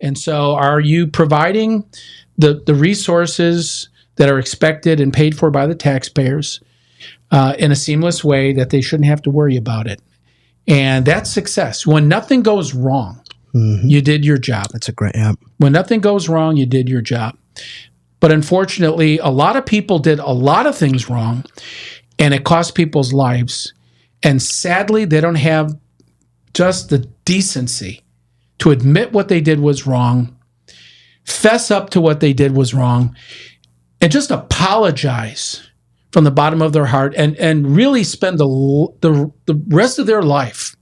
And so are you providing the resources that are expected and paid for by the taxpayers in a seamless way that they shouldn't have to worry about it? And that's success. When nothing goes wrong, you did your job. That's a great app. When nothing goes wrong, you did your job. But unfortunately, a lot of people did a lot of things wrong, and it cost people's lives. And sadly, they don't have just the decency to admit what they did was wrong, fess up to what they did was wrong, and just apologize from the bottom of their heart and really spend the rest of their life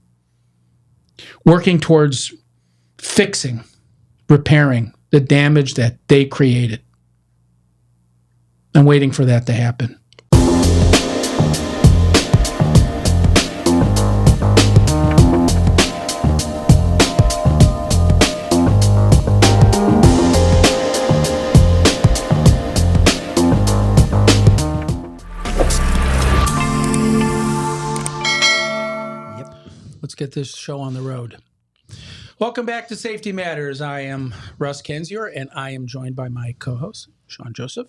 working towards fixing, repairing the damage that they created. I'm waiting for that to happen. Let's get this show on the road. Welcome back to Safety Matters. I am Russ Kendzior, and I am joined by my co-host, Sean Joseph.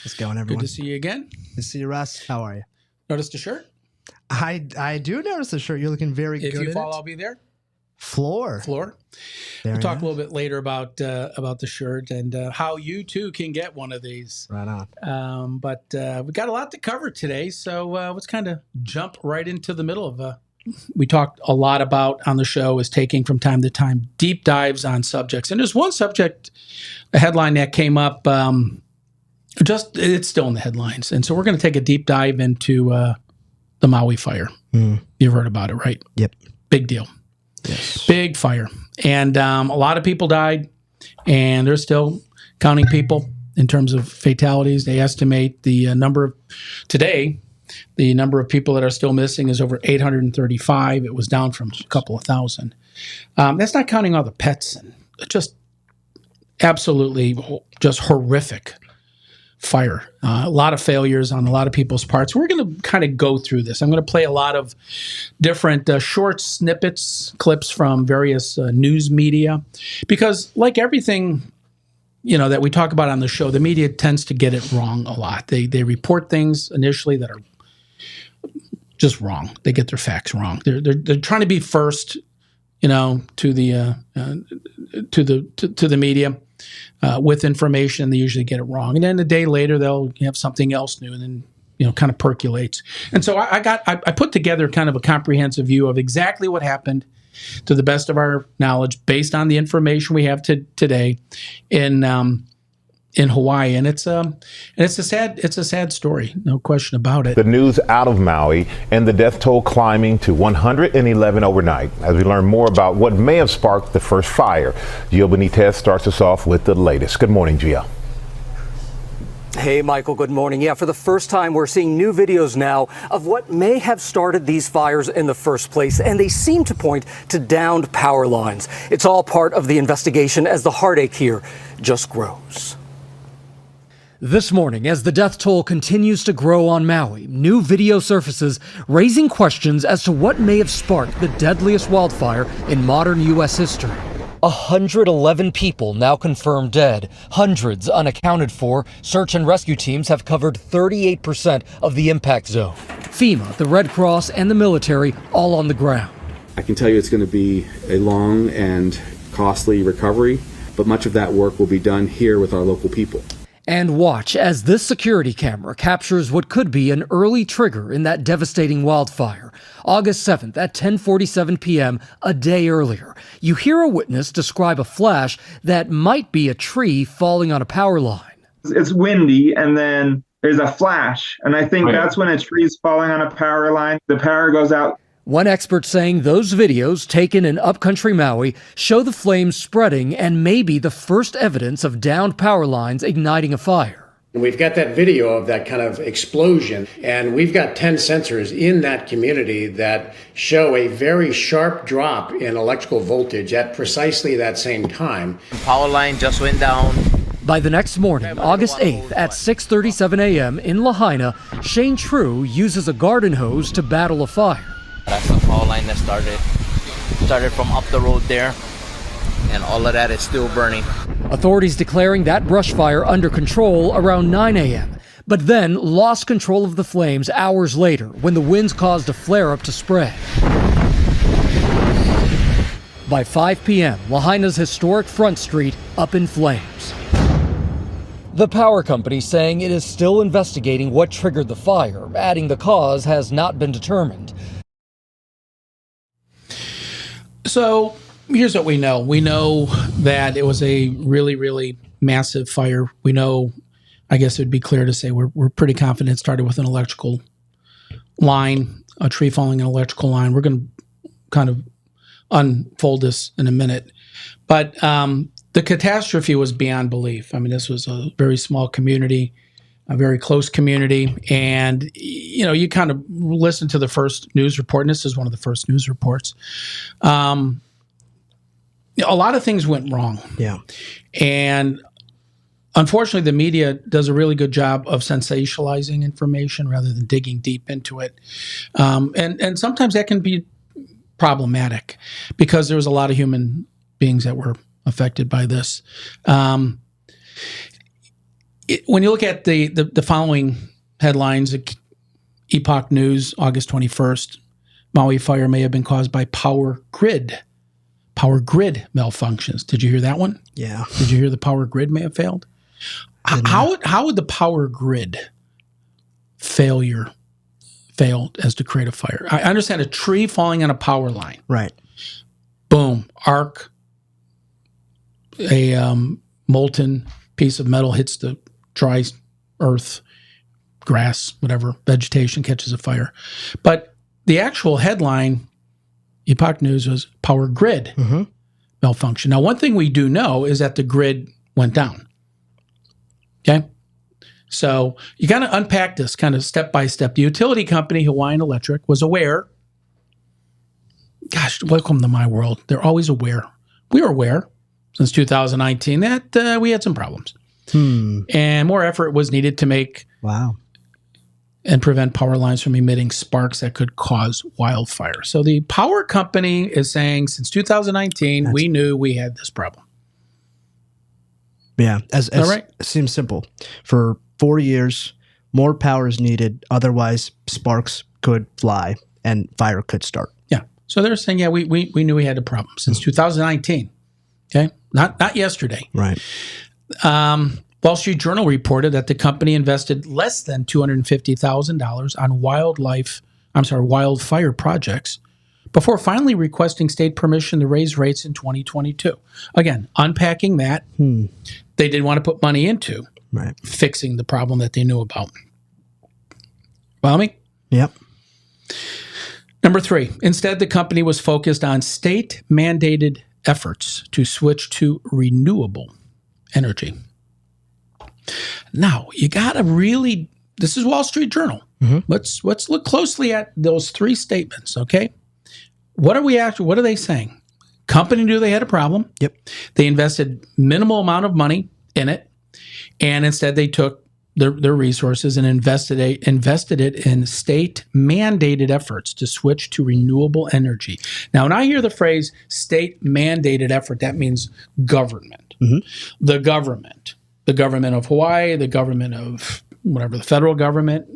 How's it going, everyone? Good to see you again. Good to see you, Russ. How are you? Noticed the shirt? I do notice the shirt. You're looking very good. If you fall, I'll be there. Floor. We'll talk a little bit later about the shirt and how you too can get one of these. Right on. But we got a lot to cover today, so let's kind of jump right into the middle of we talked a lot about on the show is taking from time to time deep dives on subjects. And there's one subject, a headline that came up, it's still in the headlines. And so we're going to take a deep dive into the Maui fire. You've heard about it, right? Yep. Big deal. Yes. Big fire. And a lot of people died, and they're still counting people in terms of fatalities. They estimate the number of people that are still missing is over 835. It was down from a couple of thousand. That's not counting all the pets and just absolutely just horrific fire. A lot of failures on a lot of people's parts. We're going to kind of go through this. I'm going to play a lot of different short snippets, clips from various news media, because like everything that we talk about on the show, the media tends to get it wrong a lot. They report things initially that are just wrong. They get their facts wrong. They're trying to be first, to the media with information. They usually get it wrong, and then a day later they'll have something else new, and then kind of percolates. And so I put together kind of a comprehensive view of exactly what happened, to the best of our knowledge, based on the information we have today in Hawaii, and it's a sad story, no question about it. The news out of Maui and the death toll climbing to 111 overnight. As we learn more about what may have sparked the first fire, Gio Benitez starts us off with the latest. Good morning, Gio. Hey, Michael, good morning. Yeah, for the first time, we're seeing new videos now of what may have started these fires in the first place, and they seem to point to downed power lines. It's all part of the investigation as the heartache here just grows. This morning, as the death toll continues to grow on Maui, new video surfaces raising questions as to what may have sparked the deadliest wildfire in modern U.S. history. 111 people now confirmed dead, hundreds unaccounted for. Search and rescue teams have covered 38% of the impact zone. FEMA, the Red Cross, and the military all on the ground. I can tell you it's going to be a long and costly recovery, but much of that work will be done here with our local people. And watch as this security camera captures what could be an early trigger in that devastating wildfire. August 7th at 10:47 p.m., a day earlier. You hear a witness describe a flash that might be a tree falling on a power line. It's windy, and then there's a flash, and I think that's when a tree's falling on a power line. The power goes out. One expert saying those videos taken in upcountry Maui show the flames spreading and maybe the first evidence of downed power lines igniting a fire. We've got that video of that kind of explosion, and we've got 10 sensors in that community that show a very sharp drop in electrical voltage at precisely that same time. Power line just went down. By the next morning, August 8th at 6:37 a.m. in Lahaina, Shane True uses a garden hose to battle a fire. That's the power line that started from up the road there. and all of that is still burning. Authorities declaring that brush fire under control around 9 a.m., but then lost control of the flames hours later when the winds caused a flare-up to spread. By 5 p.m., Lahaina's historic Front Street up in flames. The power company saying it is still investigating what triggered the fire, adding the cause has not been determined. So here's what we know. We know that it was a really, really massive fire. We know, I guess it would be clear to say we're pretty confident it started with an electrical line, a tree falling an electrical line. We're going to kind of unfold this in a minute. But the catastrophe was beyond belief. I mean, this was a very small community, a very close community. And, you know, you kind of listen to the first news report, and this is one of the first news reports. A lot of things went wrong. Yeah. And unfortunately, the media does a really good job of sensationalizing information rather than digging deep into it. And sometimes that can be problematic because there was a lot of human beings that were affected by this. When you look at the following headlines, Epoch News, August 21st, Maui fire may have been caused by power grid malfunctions. Did you hear that one? Yeah. Did you hear the power grid may have failed? How would the power grid failed as to create a fire? I understand a tree falling on a power line. Right. Boom, arc, a molten piece of metal hits the dry earth, grass, whatever, vegetation catches a fire. But the actual headline, Epoch News, was power grid malfunction. Now, one thing we do know is that the grid went down. Okay? So you got to unpack this kind of step by step. The utility company, Hawaiian Electric, was aware. Gosh, welcome to my world. They're always aware. We were aware since 2019 that we had some problems. And more effort was needed to make and prevent power lines from emitting sparks that could cause wildfire. So the power company is saying since 2019, we knew we had this problem. Yeah, as right? It seems simple. For 4 years, more power is needed. Otherwise, sparks could fly and fire could start. Yeah. So they're saying, yeah, we knew we had a problem since 2019. Okay, not yesterday. Right. Wall Street Journal reported that the company invested less than $250,000 on wildfire projects before finally requesting state permission to raise rates in 2022. Again, unpacking that, they didn't want to put money into fixing the problem that they knew about. Follow me? Yep. Number 3, instead, the company was focused on state-mandated efforts to switch to renewable energy. Now, you got to really, this is Wall Street Journal. Let's look closely at those 3 statements, okay? What are they saying? Company knew they had a problem. Yep. They invested minimal amount of money in it, and instead they took their resources and invested it in state-mandated efforts to switch to renewable energy. Now, when I hear the phrase state-mandated effort, that means government. The government of Hawaii, the government of whatever, the federal government,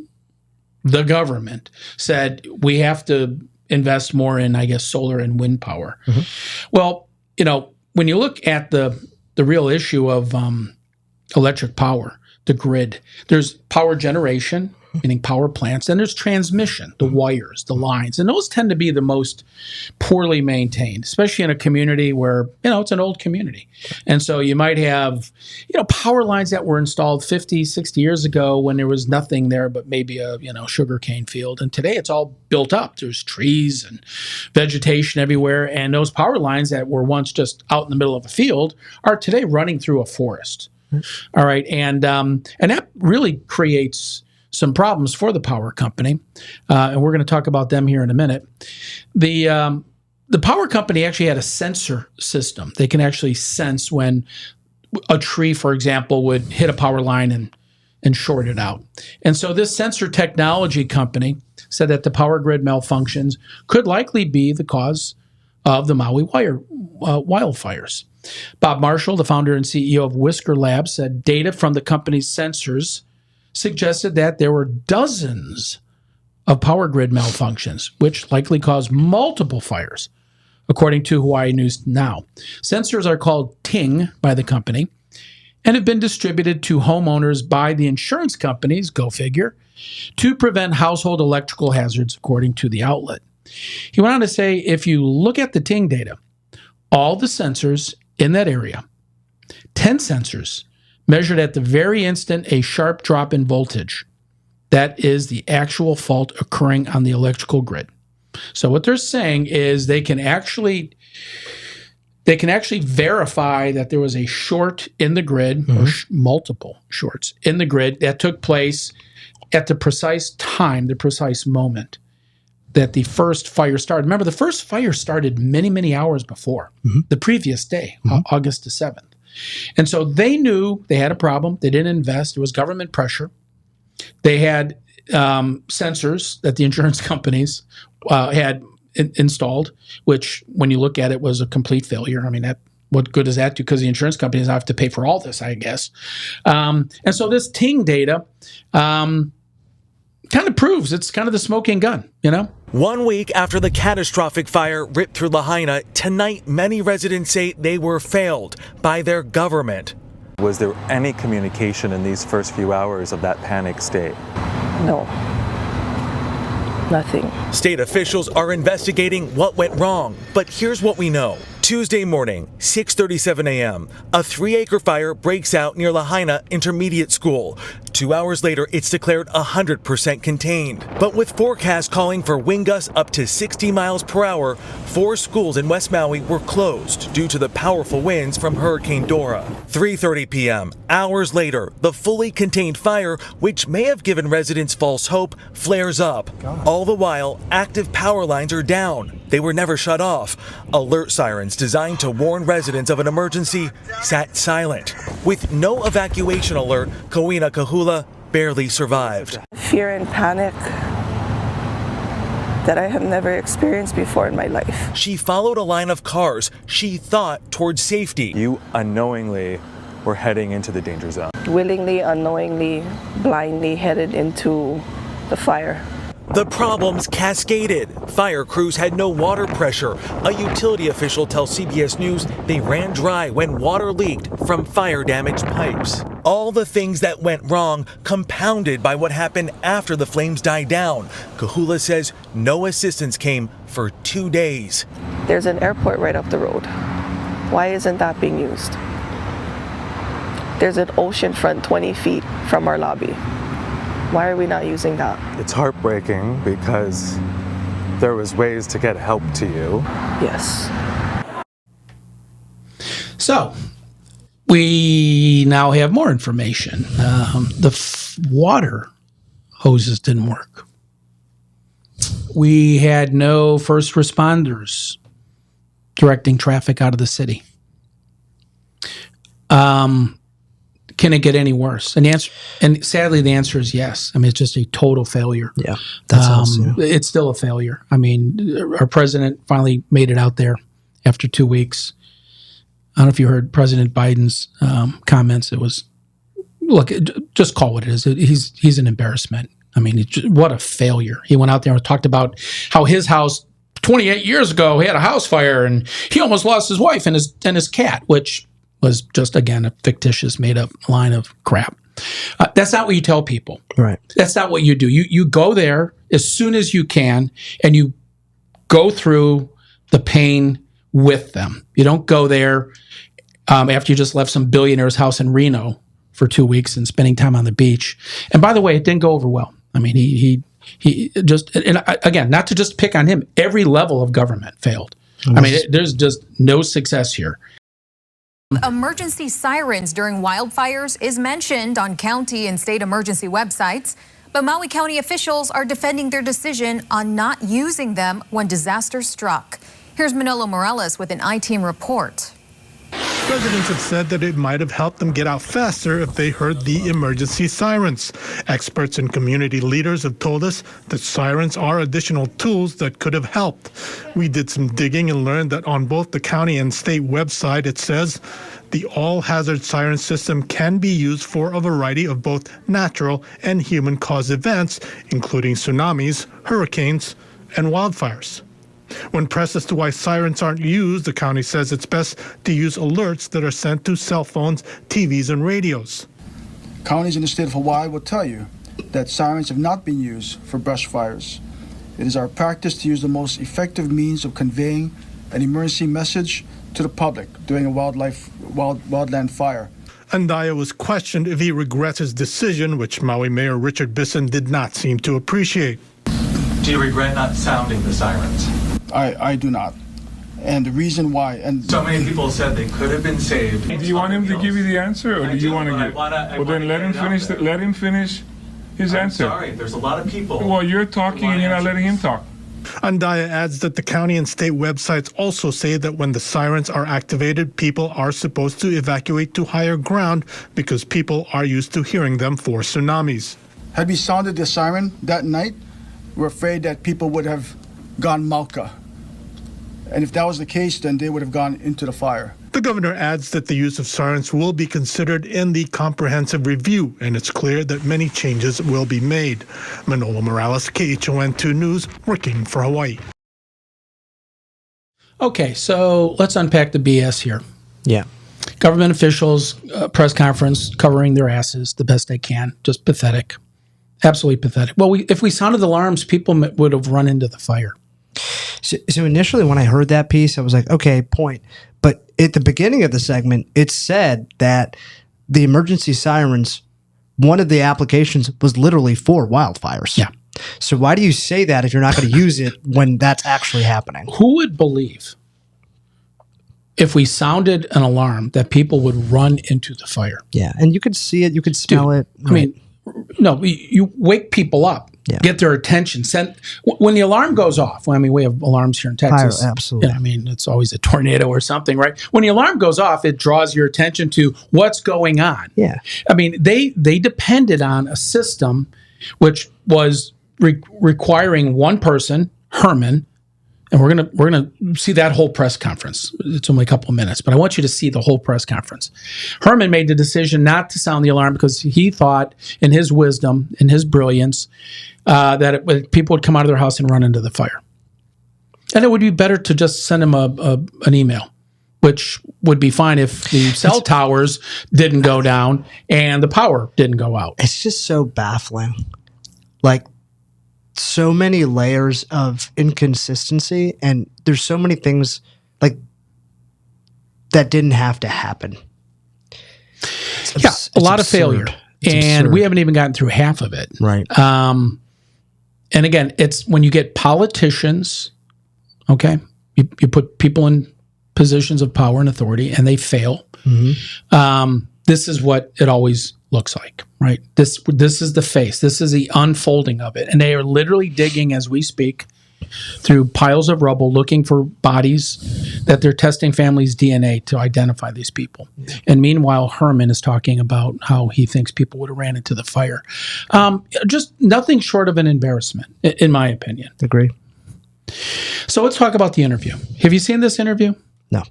the government said we have to invest more in, I guess, solar and wind power. Well, you know, when you look at the real issue of electric power, the grid, there's power generation, meaning power plants, then there's transmission, the wires, the lines, and those tend to be the most poorly maintained, especially in a community where, you know, it's an old community. And so you might have, you know, power lines that were installed 50, 60 years ago when there was nothing there but maybe a, you know, sugarcane field. And today it's all built up. There's trees and vegetation everywhere. And those power lines that were once just out in the middle of a field are today running through a forest. All right. And that really creates some problems for the power company, and we're going to talk about them here in a minute. The power company actually had a sensor system. They can actually sense when a tree, for example, would hit a power line and short it out. And so this sensor technology company said that the power grid malfunctions could likely be the cause of the Maui wildfires. Bob Marshall, the founder and CEO of Whisker Labs, said data from the company's sensors suggested that there were dozens of power grid malfunctions, which likely caused multiple fires, according to Hawaii News Now. Sensors are called Ting by the company and have been distributed to homeowners by the insurance companies, go figure, to prevent household electrical hazards, according to the outlet. He went on to say, if you look at the Ting data, all the sensors in that area, 10 sensors, measured at the very instant a sharp drop in voltage. That is the actual fault occurring on the electrical grid. So what they're saying is they can actually verify that there was a short in the grid, or multiple shorts in the grid that took place at the precise time, the precise moment that the first fire started. Remember, the first fire started many, many hours before, the previous day, August the 7th. And so they knew they had a problem. They didn't invest. It was government pressure. They had sensors that the insurance companies had installed, which when you look at it was a complete failure. I mean, what good does that do? Because the insurance companies have to pay for all this, I guess. And so this Ting data kind of proves it's kind of the smoking gun, you know? 1 week after the catastrophic fire ripped through Lahaina, tonight many residents say they were failed by their government. Was there any communication in these first few hours of that panic state? No. Nothing. State officials are investigating what went wrong, but here's what we know. Tuesday morning, 6:37 a.m., a 3-acre fire breaks out near Lahaina Intermediate School. 2 hours later, it's declared 100% contained. But with forecasts calling for wind gusts up to 60 miles per hour, 4 schools in West Maui were closed due to the powerful winds from Hurricane Dora. 3:30 p.m., hours later, the fully contained fire, which may have given residents false hope, flares up. All the while, active power lines are down. They were never shut off. Alert sirens designed to warn residents of an emergency sat silent. With no evacuation alert, Kauina Kahula barely survived. Fear and panic that I have never experienced before in my life. She followed a line of cars she thought towards safety. You unknowingly were heading into the danger zone. Willingly, unknowingly, blindly headed into the fire. The problems cascaded. Fire crews had no water pressure. A utility official tells CBS News they ran dry when water leaked from fire-damaged pipes. All the things that went wrong compounded by what happened after the flames died down. Kahula says no assistance came for 2 days. There's an airport right up the road. Why isn't that being used? There's an ocean front 20 feet from our lobby. Why are we not using that? It's heartbreaking because there was ways to get help to you. Yes. So we now have more information. The water hoses didn't work. We had no first responders directing traffic out of the city. Can it get any worse? And sadly, the answer is yes. I mean, it's just a total failure. Yeah, that's it's still a failure. I mean, our president finally made it out there after 2 weeks. I don't know if you heard President Biden's comments. It was, look, just call what it is. He's an embarrassment. I mean, what a failure. He went out there and talked about how his house 28 years ago had a house fire and he almost lost his wife and his cat, which was just, again, a fictitious, made-up line of crap. That's not what you tell people. Right. That's not what you do. You go there as soon as you can, and you go through the pain with them. You don't go there after you just left some billionaire's house in Reno for 2 weeks and spending time on the beach. And by the way, it didn't go over well. I mean, he just, and again, not to just pick on him, every level of government failed. I mean, there's just no success here. Emergency sirens during wildfires is mentioned on county and state emergency websites, but Maui County officials are defending their decision on not using them when disaster struck. Here's Manolo Morales with an I-Team report. Residents have said that it might have helped them get out faster if they heard the emergency sirens. Experts and community leaders have told us that sirens are additional tools that could have helped. We did some digging and learned that on both the county and state website it says the all-hazard siren system can be used for a variety of both natural and human-caused events, including tsunamis, hurricanes, and wildfires. When pressed as to why sirens aren't used, the county says it's best to use alerts that are sent to cell phones, TVs, and radios. Counties in the state of Hawaii will tell you that sirens have not been used for brush fires. It is our practice to use the most effective means of conveying an emergency message to the public during a wildland fire. Andaya was questioned if he regrets his decision, which Maui Mayor Richard Bisson did not seem to appreciate. Do you regret not sounding the sirens? I do not. And the reason why, and so many people said they could have been saved. Do you want him to give you the answer, or do you want to give? Well, then let him finish. Let him finish his answer. Sorry, there's a lot of people. Well, you're talking and you're not letting him talk. Andaya adds that the county and state websites also say that when the sirens are activated, people are supposed to evacuate to higher ground because people are used to hearing them for tsunamis. Had we sounded the siren that night, we're afraid that people would have gone malka. And if that was the case, then they would have gone into the fire. The governor adds that the use of sirens will be considered in the comprehensive review, and it's clear that many changes will be made. Manolo Morales, KHON2 News, working for Hawaii. Okay, so let's unpack the BS here. Yeah. Government officials, press conference, covering their asses the best they can. Just pathetic. Absolutely pathetic. Well, if we sounded alarms, people would have run into the fire. So initially when I heard that piece, I was like, okay, point. But at the beginning of the segment, it said that the emergency sirens, one of the applications was literally for wildfires. Yeah. So why do you say that if you're not going to use it when that's actually happening? Who would believe if we sounded an alarm that people would run into the fire? Yeah. And you could see it. You could smell it. I mean, no, you wake people up. Yeah. Get their attention. When the alarm goes off, well, I mean, we have alarms here in Texas. Fire, absolutely. I mean, it's always a tornado or something, right? When the alarm goes off, it draws your attention to what's going on. Yeah. I mean, they depended on a system which was requiring one person, Herman, and we're gonna see that whole press conference. It's only a couple of minutes, but I want you to see the whole press conference. Herman made the decision not to sound the alarm because he thought, in his wisdom, in his brilliance, that people would come out of their house and run into the fire, and it would be better to just send him an email, which would be fine if the cell towers didn't go down and the power didn't go out. It's just so baffling. Like, so many layers of inconsistency, and there's so many things like that didn't have to happen. A lot of failure, and we haven't even gotten through half of it. Right. And again, it's when you get politicians, okay, you put people in positions of power and authority, and they fail. Mm-hmm. This is what it always looks like, right? This is the face. This is the unfolding of it. And they are literally digging as we speak through piles of rubble looking for bodies that they're testing families' DNA to identify these people. And meanwhile, Herman is talking about how he thinks people would have ran into the fire. Just nothing short of an embarrassment, in my opinion. Agree. So let's talk about the interview. Have you seen this interview? No.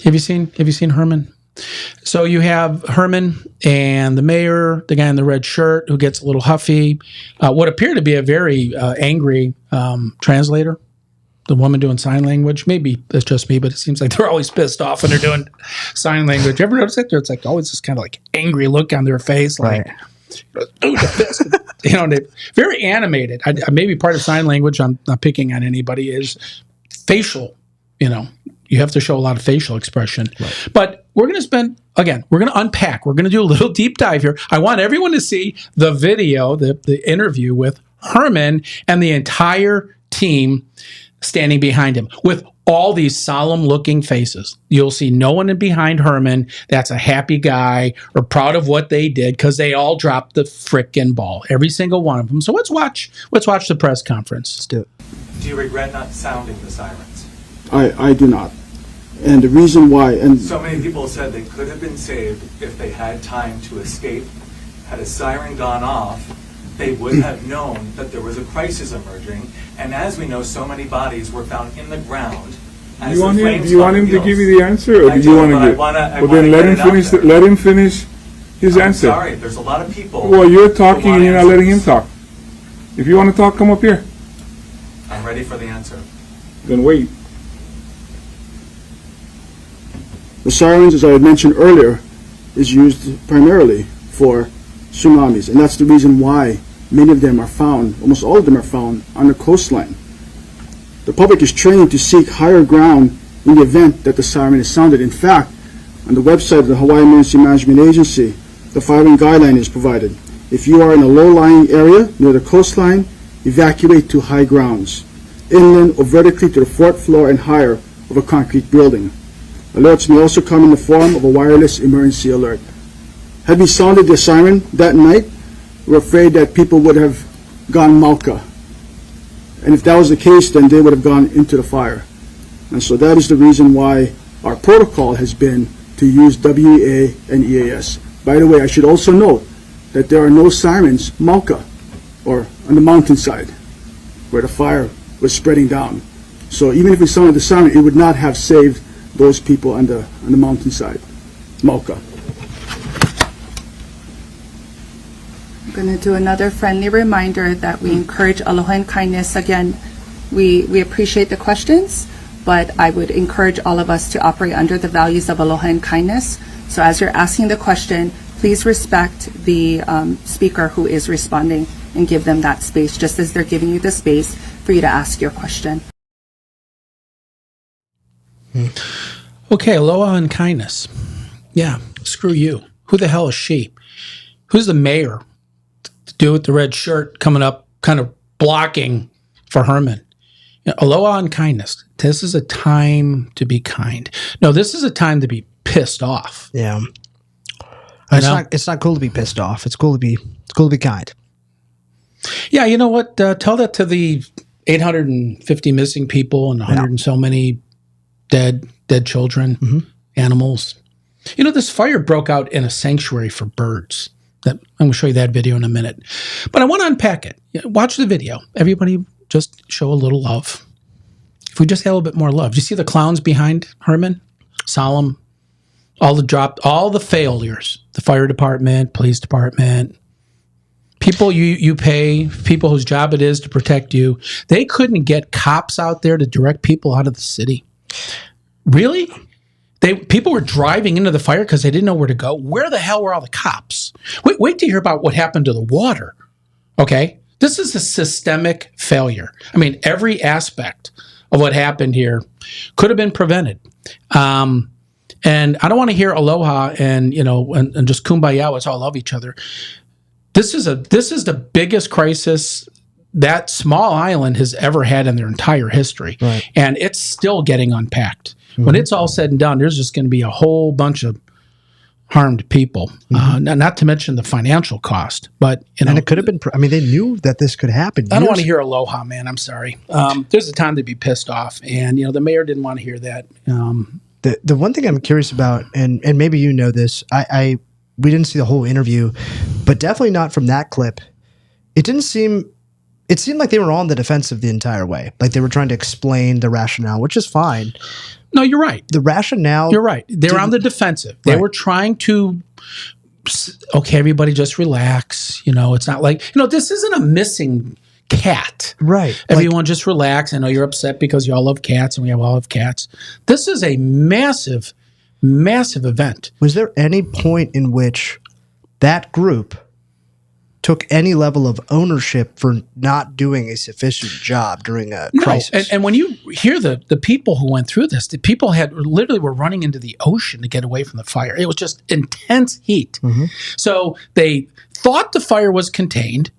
Have you seen Herman? So you have Herman and the mayor, the guy in the red shirt who gets a little huffy, what appeared to be a very angry translator, the woman doing sign language. Maybe it's just me, but it seems like they're always pissed off when they're doing sign language. You ever notice it? It's like always this kind of like angry look on their face, like, ooh, they're very animated. Maybe part of sign language, I'm not picking on anybody, is facial, you have to show a lot of facial expression. Right. But we're going to we're going to unpack. We're going to do a little deep dive here. I want everyone to see the video, the interview with Herman and the entire team standing behind him with all these solemn looking faces. You'll see no one behind Herman that's a happy guy or proud of what they did because they all dropped the frickin' ball, every single one of them. So let's watch the press conference. Let's do it. Do you regret not sounding the sirens? I do not. And the reason why, and So many people said they could have been saved if they had time to escape. Had a siren gone off, they would have known that there was a crisis emerging. And as we know, so many bodies were found in the ground. Do you want him to give you the answer, or do you want to give? Well, then let him finish. Let him finish his answer. Sorry, there's a lot of people. Well, you're talking and you're not letting him talk. If you want to talk, come up here. I'm ready for the answer. Then wait. the sirens, as I had mentioned earlier, is used primarily for tsunamis, and that's the reason why many of them are found, almost all of them are found on the coastline. The public is trained to seek higher ground in the event that the siren is sounded. In fact, on the website of the Hawaii Emergency Management Agency, the following guideline is provided. If you are in a low-lying area near the coastline, evacuate to high grounds, inland or vertically to the fourth floor and higher of a concrete building. Alerts may also come in the form of a wireless emergency alert. Had we sounded the siren that night, we're afraid that people would have gone Mauka. And if that was the case, then they would have gone into the fire. And so that is the reason why our protocol has been to use WEA and EAS. By the way, I should also note that there are no sirens Mauka or on the mountainside where the fire was spreading down. So even if we sounded the siren, it would not have saved those people on the mountainside, Mauka. I'm going to do another friendly reminder that we encourage aloha and kindness. Again, we appreciate the questions, but I would encourage all of us to operate under the values of aloha and kindness. So as you're asking the question, please respect the speaker who is responding and give them that space, just as they're giving you the space for you to ask your question. Okay, aloha and kindness. Yeah, screw you. Who the hell is she? Who's the mayor? The dude with the red shirt coming up, kind of blocking for Herman. You know, aloha and kindness. This is a time to be kind. No, this is a time to be pissed off. Yeah. It's not cool to be pissed off. It's cool to be kind. Yeah, you know what? Tell that to the 850 missing people and 100 and so many dead children, animals. You know, this fire broke out in a sanctuary for birds. I'm going to show you that video in a minute. But I want to unpack it. Watch the video. Everybody just show a little love. If we just had a little bit more love. Do you see the clowns behind Herman? Solemn. All the failures. The fire department, police department, people you pay, people whose job it is to protect you. They couldn't get cops out there to direct people out of the city. Really? People were driving into the fire because they didn't know where to go. Where the hell were all the cops? Wait to hear about what happened to the water. Okay? This is a systemic failure. I mean, every aspect of what happened here could have been prevented. And I don't want to hear aloha and just kumbaya, let's all love each other. This is the biggest crisis that small island has ever had in their entire history. Right. And it's still getting unpacked. When it's all said and done, there's just going to be a whole bunch of harmed people, not to mention the financial cost. But and it could have been. They knew that this could happen. I don't want to hear aloha, man. I'm sorry. There's a time to be pissed off, and the mayor didn't want to hear that. The one thing I'm curious about, and maybe you know this, we didn't see the whole interview, but definitely not from that clip. It seemed like they were on the defensive the entire way. Like they were trying to explain the rationale, which is fine. No, you're right. The rationale. You're right. They're on the defensive. They were trying to, okay, everybody just relax. It's not like, this isn't a missing cat. Right. Everyone just relax. I know you're upset because you all love cats and we all have cats. This is a massive, massive event. Was there any point in which that group took any level of ownership for not doing a sufficient job during a crisis? And when you hear the people who went through this, the people literally were running into the ocean to get away from the fire. It was just intense heat. So they thought the fire was contained.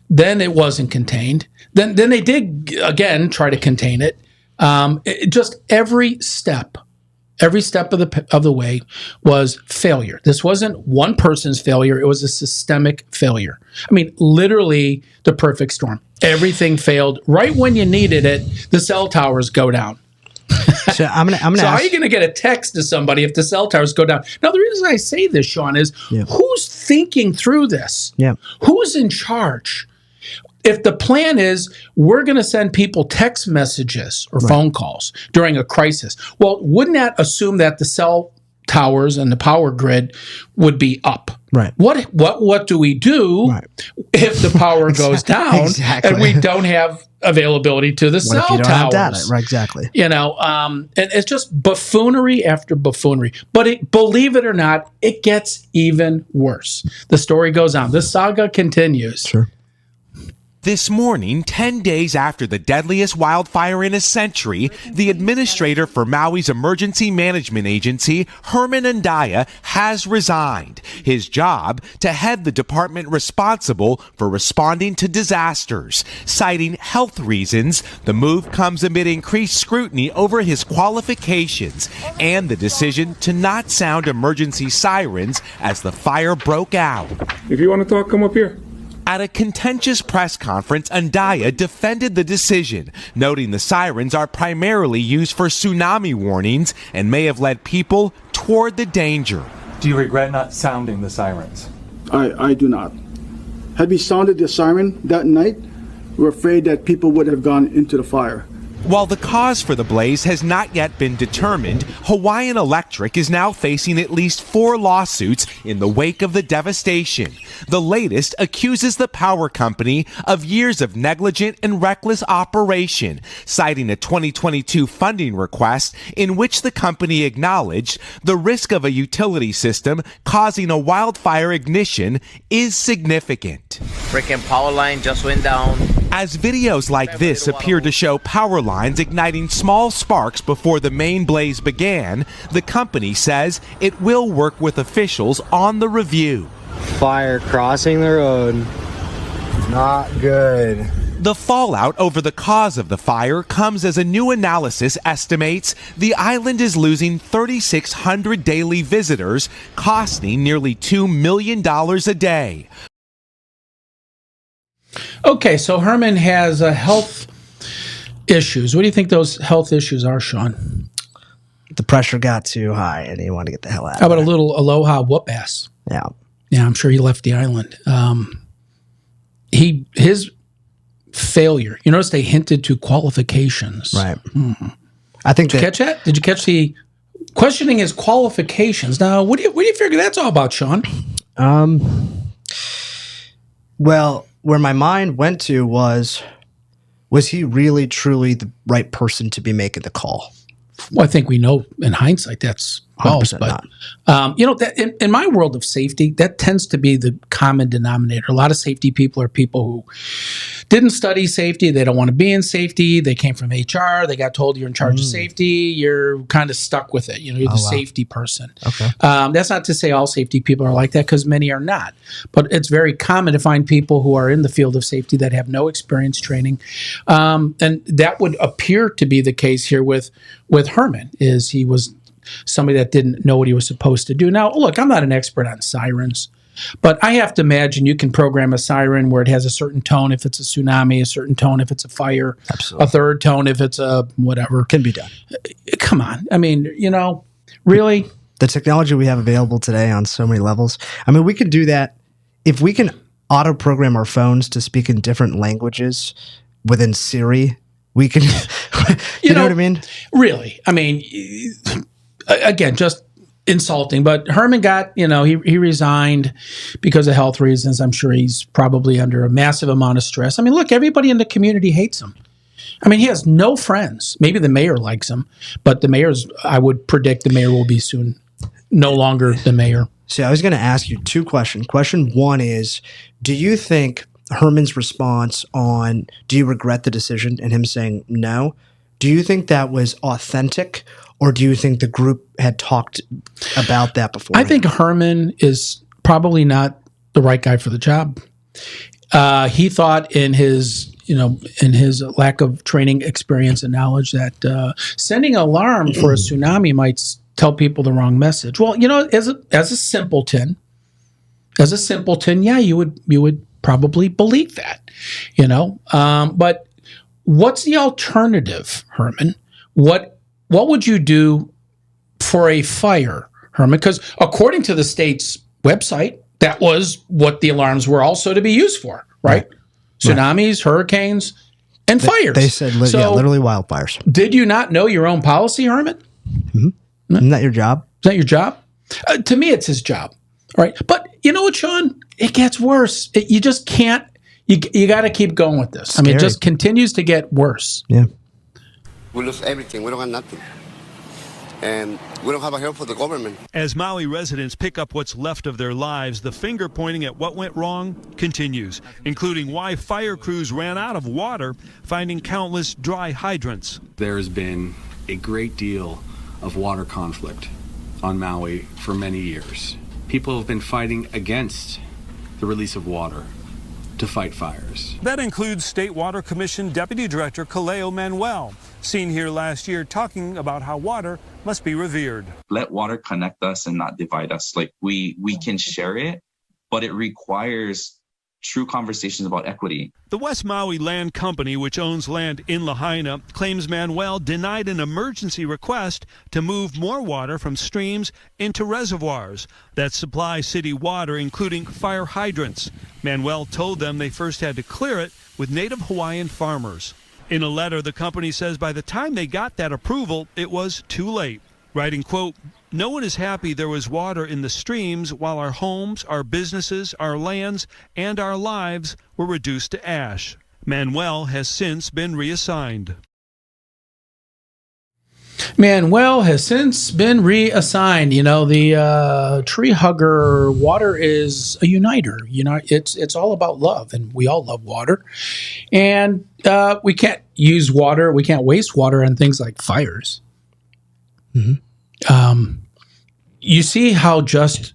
Then it wasn't contained. Then they did again try to contain it. Just every step of the way was failure. This wasn't one person's failure. It was a systemic failure. Literally the perfect storm. Everything failed. Right when you needed it, the cell towers go down. So I'm gonna So how ask, are you going to get a text to somebody if the cell towers go down? Now, the reason I say this, Sean, is who's thinking through this? Yeah. Who's in charge? If the plan is we're going to send people text messages or phone calls during a crisis, well, wouldn't that assume that the cell towers and the power grid would be up? Right. What do we do if the power goes down and we don't have availability to the cell if you don't towers? have data? Right, exactly. You know, and it's just buffoonery after buffoonery. But believe it or not, it gets even worse. The story goes on. The saga continues. Sure. This morning, 10 days after the deadliest wildfire in a century, the administrator for Maui's emergency management agency, Herman Andaya, has resigned. His job to head the department responsible for responding to disasters. Citing health reasons, the move comes amid increased scrutiny over his qualifications and the decision to not sound emergency sirens as the fire broke out. If you want to talk, come up here. At a contentious press conference, Andaya defended the decision, noting the sirens are primarily used for tsunami warnings and may have led people toward the danger. Do you regret not sounding the sirens? I do not. Had we sounded the siren that night, we're afraid that people would have gone into the fire. While the cause for the blaze has not yet been determined, Hawaiian Electric is now facing at least 4 lawsuits in the wake of the devastation. The latest accuses the power company of years of negligent and reckless operation, citing a 2022 funding request in which the company acknowledged the risk of a utility system causing a wildfire ignition is significant. Freaking power line just went down. As videos like this appear to show power lines igniting small sparks before the main blaze began, the company says it will work with officials on the review. Fire crossing the road. Not good. The fallout over the cause of the fire comes as a new analysis estimates the island is losing 3,600 daily visitors, costing nearly $2 million a day. Okay, so Herman has health issues. What do you think those health issues are, Sean? The pressure got too high and he wanted to get the hell out of How about a little aloha whoop ass? Yeah. Yeah, I'm sure he left the island. His failure. You notice they hinted to qualifications. Right. Mm-hmm. I think Did you catch that? Did you catch the questioning his qualifications? Now, what do you figure that's all about, Sean? Well, where my mind went to was he really truly the right person to be making the call? Well, I think we know in hindsight that's false. But that in my world of safety, that tends to be the common denominator. A lot of safety people are people who didn't study safety. They don't want to be in safety. They came from HR. They got told you're in charge of safety. You're kind of stuck with it. You're the safety person. Okay. That's not to say all safety people are like that, because many are not. But it's very common to find people who are in the field of safety that have no experience training. And that would appear to be the case here with Herman, is he was somebody that didn't know what he was supposed to do. Now, look, I'm not an expert on sirens, but I have to imagine you can program a siren where it has a certain tone if it's a tsunami, a certain tone if it's a fire, Absolutely. a third tone if it's a whatever. Can be done. Come on. I mean, really? The technology we have available today on so many levels. I mean, we can do that. If we can auto-program our phones to speak in different languages within Siri, we can, you know what I mean? Really. I mean, again, just insulting, but Herman got, he resigned because of health reasons. I'm sure he's probably under a massive amount of stress. I mean, look, everybody in the community hates him. I mean, he has no friends. Maybe the mayor likes him, but I would predict the mayor will be soon no longer the mayor. So I was going to ask you 2 questions. Question 1 is, do you think Herman's response on, do you regret the decision, and him saying no, do you think that was authentic, or do you think the group had talked about that before? I think Herman is probably not the right guy for the job. He thought in his lack of training, experience, and knowledge that sending an alarm for a tsunami might tell people the wrong message. Well, as a simpleton, yeah, you would probably believe that, but what's the alternative, Herman? What what would you do for a fire, Herman? Because according to the state's website, that was what the alarms were also to be used for, right? Tsunamis, hurricanes, and fires. They said literally wildfires. Did you not know your own policy, Herman? Mm-hmm. Isn't that your job? Is that your job? To me, it's his job. All right. But you know what, Sean? It gets worse. You just can't. You got to keep going with this. Scary. I mean, it just continues to get worse. Yeah. We lose everything. We don't have nothing. And we don't have a help for the government. As Maui residents pick up what's left of their lives, the finger pointing at what went wrong continues, including why fire crews ran out of water, finding countless dry hydrants. There's been a great deal of water conflict on Maui for many years. People have been fighting against the release of water to fight fires. That includes State Water Commission Deputy Director Kaleo Manuel, seen here last year talking about how water must be revered. Let water connect us and not divide us. Like we can share it, but it requires true conversations about equity. The West Maui Land Company, which owns land in Lahaina, claims Manuel denied an emergency request to move more water from streams into reservoirs that supply city water, including fire hydrants. Manuel told them they first had to clear it with native Hawaiian farmers. In a letter, the company says by the time they got that approval, it was too late, writing, quote, "No one is happy there was water in the streams while our homes, our businesses, our lands, and our lives were reduced to ash." Manuel has since been reassigned. Manuel has since been reassigned. You know, the tree hugger water is a uniter. You know, it's all about love, and we all love water. And we can't use water, we can't waste water on things like fires. Mm-hmm. You see how just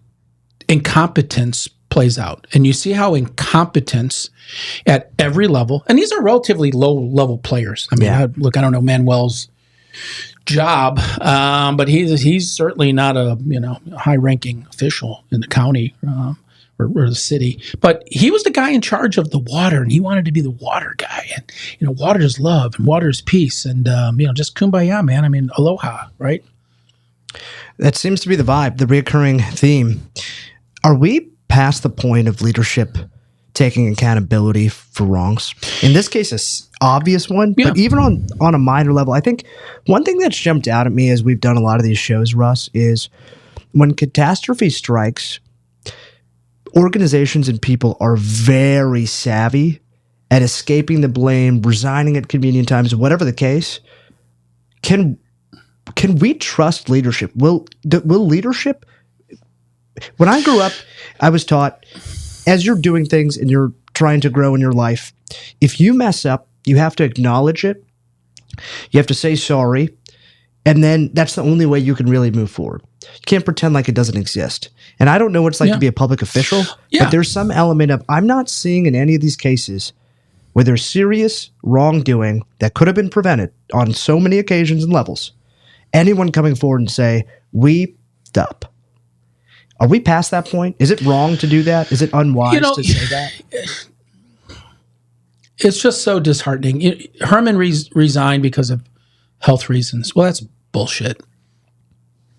incompetence plays out, and you see how incompetence at every level, and these are relatively low-level players. I mean, I don't know Manuel's job, but he's certainly not a high-ranking official in the county or the city. But he was the guy in charge of the water, and he wanted to be the water guy. And water is love, and water is peace, and just kumbaya, man. I mean, aloha, right? That seems to be the vibe, the reoccurring theme. Are we past the point of leadership taking accountability for wrongs? In this case, an obvious one, but even on a minor level, I think one thing that's jumped out at me as we've done a lot of these shows, Russ, is when catastrophe strikes, organizations and people are very savvy at escaping the blame, resigning at convenient times, whatever the case. Can we trust leadership? Will leadership? When I grew up, I was taught, as you're doing things and you're trying to grow in your life, if you mess up, you have to acknowledge it. You have to say sorry. And then that's the only way you can really move forward. You can't pretend like it doesn't exist. And I don't know what it's like to be a public official, but there's some element of, I'm not seeing in any of these cases where there's serious wrongdoing that could have been prevented on so many occasions and levels, anyone coming forward and say, we stop. Are we past that point? Is it wrong to do that? Is it unwise to say that? It's just so disheartening. Herman resigned because of health reasons. Well, that's bullshit.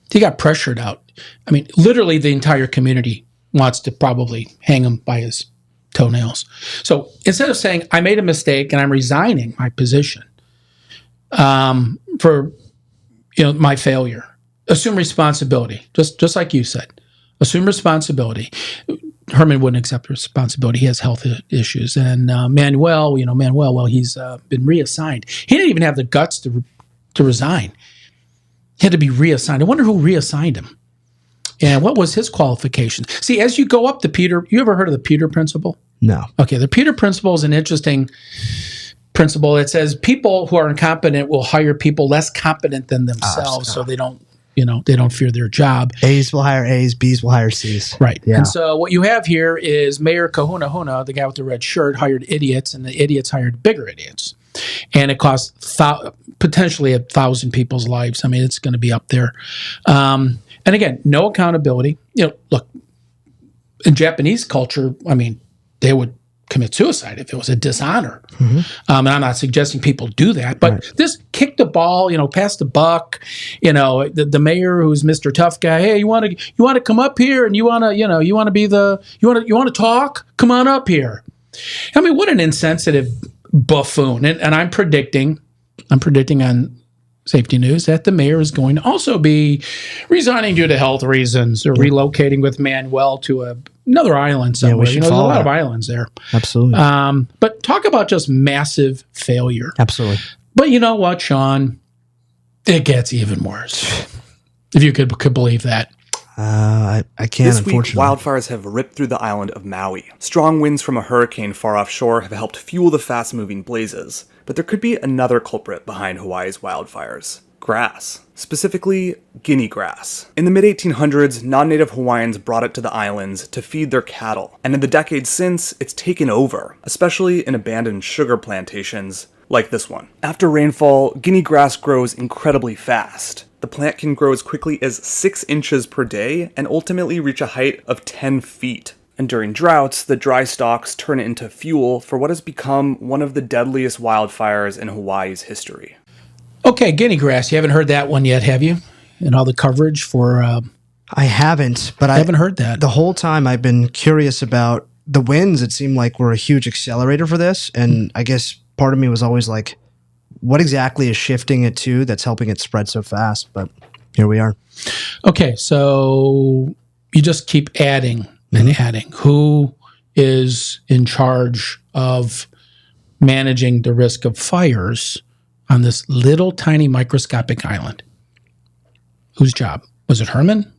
He got pressured out. I mean, literally the entire community wants to probably hang him by his toenails. So instead of saying, I made a mistake and I'm resigning my position for my failure, assume responsibility, just like you said. Assume responsibility. Herman wouldn't accept responsibility. He has health issues. And Manuel, well, he's been reassigned. He didn't even have the guts to resign. He had to be reassigned. I wonder who reassigned him. And what was his qualification? See, as you go up the Peter, you ever heard of the Peter principle? No. Okay, the Peter principle is an interesting principle. It says people who are incompetent will hire people less competent than themselves, so they don't fear their job. A's will hire A's, B's will hire C's. Right. Yeah. And so what you have here is Mayor Kahuna, the guy with the red shirt, hired idiots, and the idiots hired bigger idiots. And it cost potentially 1,000 people's lives. I mean, it's going to be up there. And again, no accountability. Look, in Japanese culture, I mean, they would commit suicide if it was a dishonor. And I'm not suggesting people do that, but this kick the ball, pass the buck, the mayor who's Mr. Tough Guy. Hey, you want to come up here and you want to talk? Come on up here. I mean, what an insensitive buffoon. And I'm predicting on Safety News that the mayor is going to also be resigning due to health reasons or relocating with Manuel to another island somewhere. There's a lot of islands there. Absolutely. But talk about just massive failure. Absolutely. But you know what, Sean? It gets even worse. If you could believe that. I can't, This week, unfortunately. wildfires have ripped through the island of Maui. Strong winds from a hurricane far offshore have helped fuel the fast-moving blazes. But there could be another culprit behind Hawaii's wildfires. Grass. Specifically, guinea grass. In the mid-1800s, non-native Hawaiians brought it to the islands to feed their cattle. And in the decades since, it's taken over, especially in abandoned sugar plantations like this one. After rainfall, guinea grass grows incredibly fast. The plant can grow as quickly as 6 inches per day and ultimately reach a height of 10 feet. And during droughts, the dry stalks turn it into fuel for what has become one of the deadliest wildfires in Hawaii's history. Okay, guinea grass. You haven't heard that one yet, have you? And all the coverage for... I haven't, but I haven't heard that. The whole time I've been curious about the winds. It seemed like were a huge accelerator for this. And I guess part of me was always like, what exactly is shifting it to that's helping it spread so fast? But here we are. Okay, so you just keep adding and adding. Who is in charge of managing the risk of fires on this little tiny microscopic island? Whose job? Was it Herman?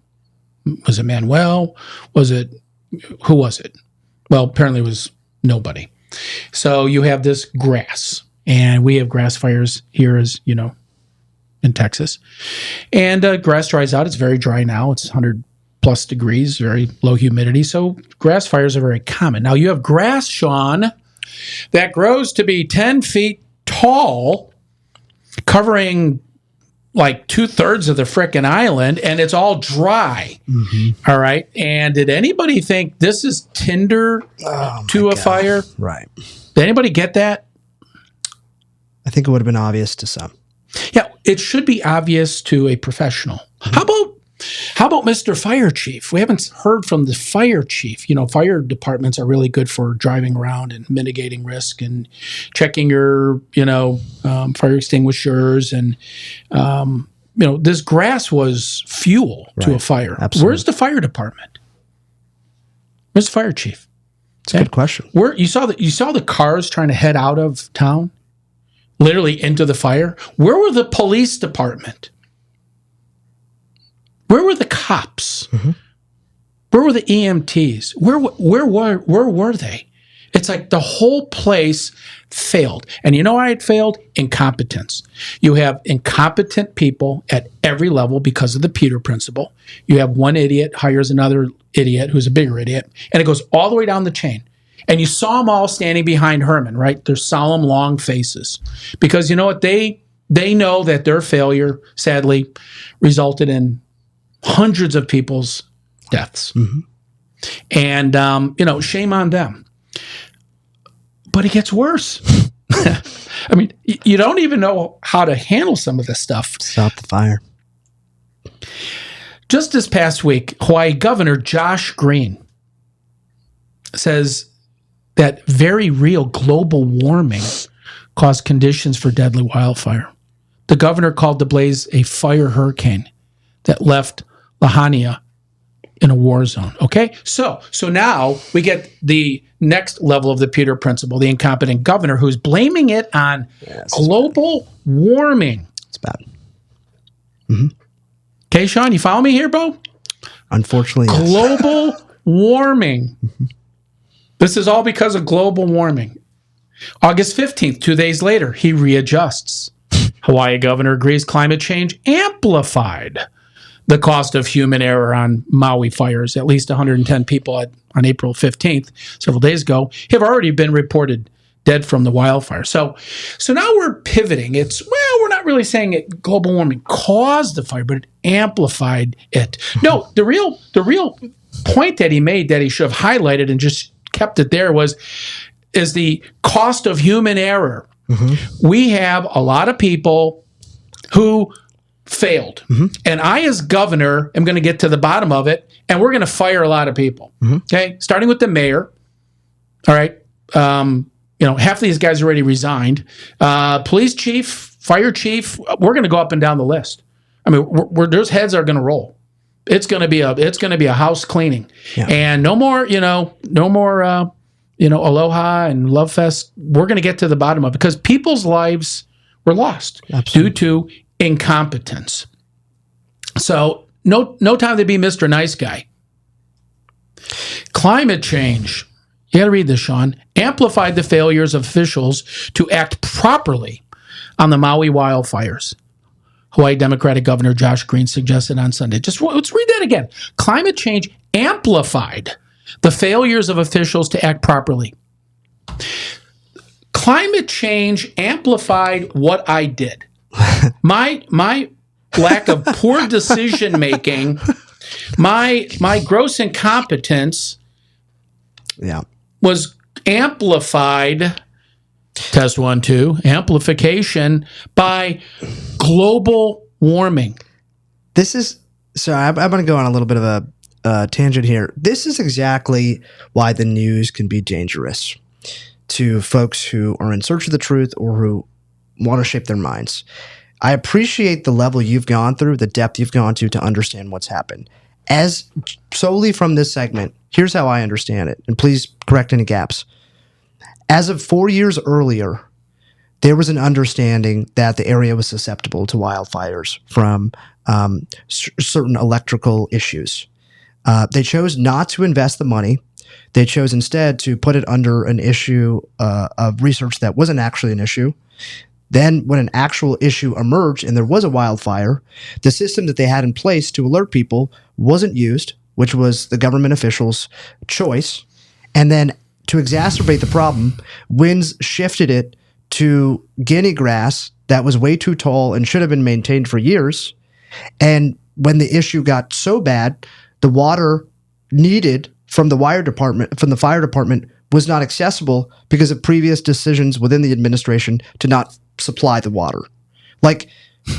Was it Manuel? Who was it? Well, apparently it was nobody. So you have this grass, and we have grass fires here, as you know, in Texas. And grass dries out. It's very dry now. It's 100 plus degrees, very low humidity. So grass fires are very common. Now you have grass, Sean, that grows to be 10 feet tall, covering like 2/3 of the frickin' island, and it's all dry. All right. And did anybody think this is tinder to a fire? Right. Did anybody get that? I think it would have been obvious to some. Yeah, it should be obvious to a professional. How about Mr. Fire Chief? We haven't heard from the fire chief. You know, fire departments are really good for driving around and mitigating risk and checking your, fire extinguishers. And, this grass was fuel to a fire. Absolutely. Where's the fire department? Where's the fire chief? It's a good question. Where you saw the cars trying to head out of town, literally into the fire. Where were the police department? Where were the cops? Where were the EMTs? Where were they? It's like the whole place failed. And you know why it failed? Incompetence. You have incompetent people at every level because of the Peter principle. You have one idiot hires another idiot who's a bigger idiot, and it goes all the way down the chain. And you saw them all standing behind Herman, right? Their solemn, long faces. Because you know what? They know that their failure, sadly, resulted in hundreds of people's deaths. And, shame on them. But it gets worse. I mean, you don't even know how to handle some of this stuff. Stop the fire. Just this past week, Hawaii Governor Josh Green says that very real global warming caused conditions for deadly wildfire. The governor called the blaze a fire hurricane that left Lahaina in a war zone. Okay? So now we get the next level of the Peter principle, the incompetent governor who's blaming it on global warming. It's bad. Okay, Sean, you follow me here, Bo? Unfortunately, yes. Global warming. This is all because of global warming. August 15th, 2 days later, he readjusts. Hawaii governor agrees climate change amplified the cost of human error on Maui fires. At least 110 people on April 15th, several days ago, have already been reported dead from the wildfire. So now we're pivoting. We're not really saying it global warming caused the fire, but it amplified it. No, the real point that he made that he should have highlighted and just kept it there was cost of human error. We have a lot of people who failed. And I, as governor, am going to get to the bottom of it, and we're going to fire a lot of people. Okay? Starting with the mayor. All right? Half of these guys already resigned. Police chief, fire chief, we're going to go up and down the list. I mean, those heads are going to roll. It's going to be a house cleaning. And no more, Aloha and Love Fest. We're going to get to the bottom of it because people's lives were lost due to incompetence. So no time to be Mr. Nice Guy. Climate change. You got to read this, Sean. Amplified the failures of officials to act properly on the Maui wildfires. Hawaii Democratic Governor Josh Green suggested on Sunday. Let's read that again. Climate change amplified the failures of officials to act properly. Climate change amplified what I did. My lack of poor decision making, my gross incompetence was amplified, test 1, 2, amplification by global warming. This is, I'm going to go on a little bit of a tangent here. This is exactly why the news can be dangerous to folks who are in search of the truth or who want to shape their minds. I appreciate the level you've gone through, the depth you've gone to understand what's happened. As solely from this segment, here's how I understand it, and please correct any gaps. As of 4 years earlier, there was an understanding that the area was susceptible to wildfires from certain electrical issues. They chose not to invest the money. They chose instead to put it under an issue of research that wasn't actually an issue. Then when an actual issue emerged and there was a wildfire, the system that they had in place to alert people wasn't used, which was the government officials' choice. And then to exacerbate the problem, winds shifted it to guinea grass that was way too tall and should have been maintained for years. And when the issue got so bad, the water needed from the fire department was not accessible because of previous decisions within the administration to not supply the water. Like,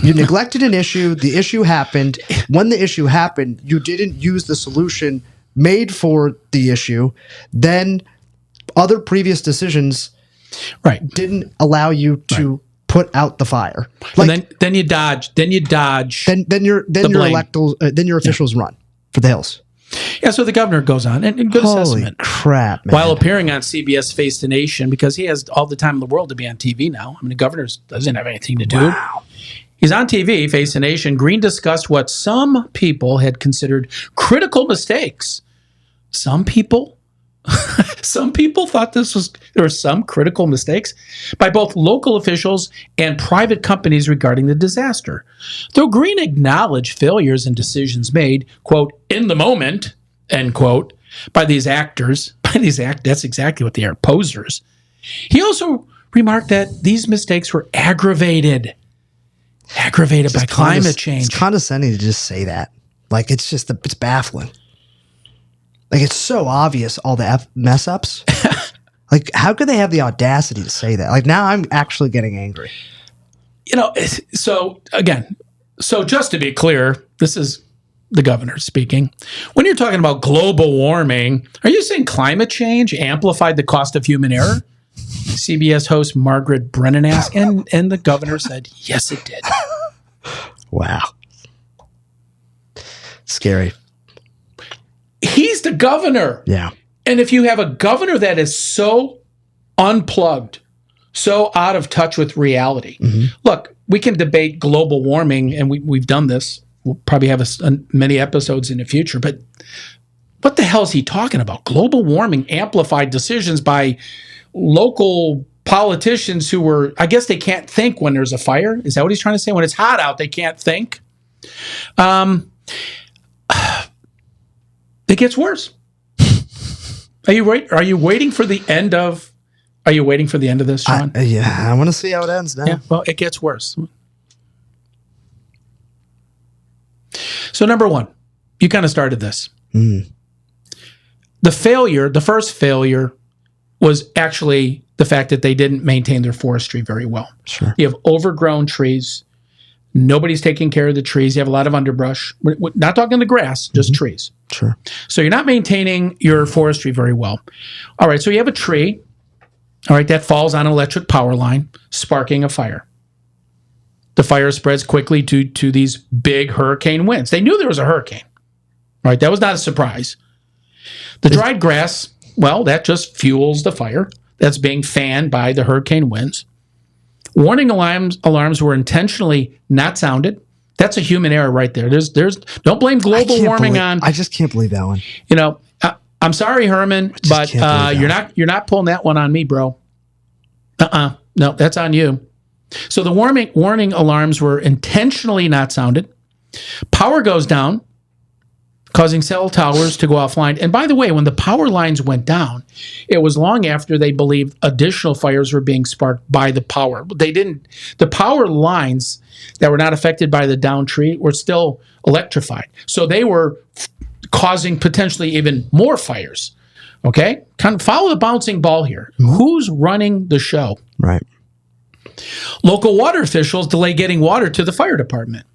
you neglected an issue, the issue happened. When the issue happened, you didn't use the solution made for the issue. Then other previous decisions didn't allow you to put out the fire. Like, and then you dodge. Then your officials run for the hills. Yeah, so the governor goes on, and good assessment. Crap, man. While appearing on CBS Face the Nation, because he has all the time in the world to be on TV now. I mean, the governor doesn't have anything to do. Wow. He's on TV, Face the Nation. Green discussed what some people had considered critical mistakes. Some people thought there were some critical mistakes by both local officials and private companies regarding the disaster. Though Green acknowledged failures and decisions made, quote, in the moment, end quote, by these actors, that's exactly what they are, posers. He also remarked that these mistakes were aggravated by climate change. It's condescending to just say that. Like, it's baffling. Like, it's so obvious, all the mess ups. Like, how could they have the audacity to say that? Like, now I'm actually getting angry. So just to be clear, this is the governor speaking. When you're talking about global warming, are you saying climate change amplified the cost of human error? CBS host Margaret Brennan asked, and the governor said, yes, it did. Wow. Scary. He's the governor. Yeah. And if you have a governor that is so unplugged, so out of touch with reality, look, we can debate global warming, and we've done this. We'll probably have many episodes in the future, but what the hell is he talking about? Global warming amplified decisions by local politicians who were, I guess they can't think when there's a fire. Is that what he's trying to say? When it's hot out, they can't think. It gets worse. Are you waiting for the end of this, Sean? I want to see how it ends now. Yeah, well, it gets worse. So number one, you kind of started this. The first failure was actually the fact that they didn't maintain their forestry very well. Sure. You have overgrown trees. Nobody's taking care of the trees. You have a lot of underbrush. We're not talking the grass, just trees. Sure. So you're not maintaining your forestry very well. All right, so you have a tree, all right, that falls on an electric power line, sparking a fire. The fire spreads quickly due to these big hurricane winds. They knew there was a hurricane, right? That was not a surprise. The dried grass, well, that just fuels the fire that's being fanned by the hurricane winds. Warning alarms were intentionally not sounded. That's a human error right there. There's don't blame global warming on. I just can't believe that one. You know, I'm sorry, Herman, but you're not pulling that one on me, bro. No, that's on you. So the warning alarms were intentionally not sounded. Power goes down, causing cell towers to go offline. And by the way, when the power lines went down, it was long after they believed additional fires were being sparked by the power. The power lines that were not affected by the downed tree were still electrified. So they were causing potentially even more fires. Okay? Kind of follow the bouncing ball here. Who's running the show? Right. Local water officials delay getting water to the fire department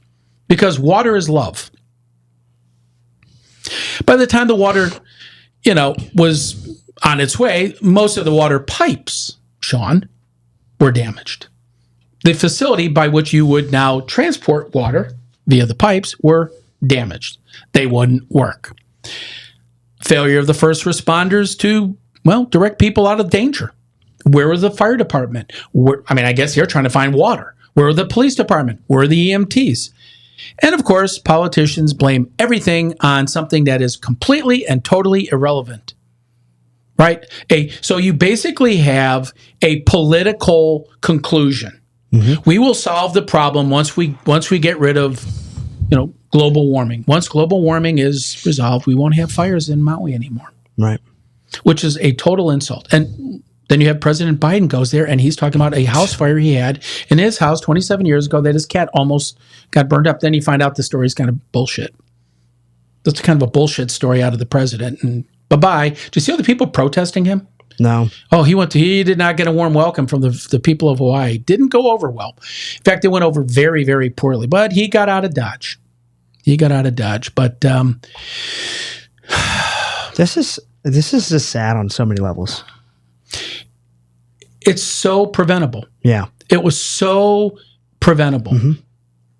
because water is love. By the time the water, was on its way, most of the water pipes, Sean, were damaged. The facility by which you would now transport water via the pipes were damaged. They wouldn't work. Failure of the first responders to, direct people out of danger. Where was the fire department? I guess they're trying to find water. Where were the police department? Where are the EMTs? And of course, politicians blame everything on something that is completely and totally irrelevant. Right? So you basically have a political conclusion. Mm-hmm. We will solve the problem once we get rid of, global warming. Once global warming is resolved, we won't have fires in Maui anymore. Right. Which is a total insult. And then you have President Biden goes there and he's talking about a house fire he had in his house 27 years ago that his cat almost got burned up. Then you find out the story is kind of bullshit. That's kind of a bullshit story out of the president. And bye-bye. Do you see all the people protesting him? No. Oh, he did not get a warm welcome from the people of Hawaii. Didn't go over well. In fact, it went over very, very poorly. But he got out of Dodge. But this is just sad on so many levels. It's so preventable. Yeah. It was so preventable. Mm-hmm.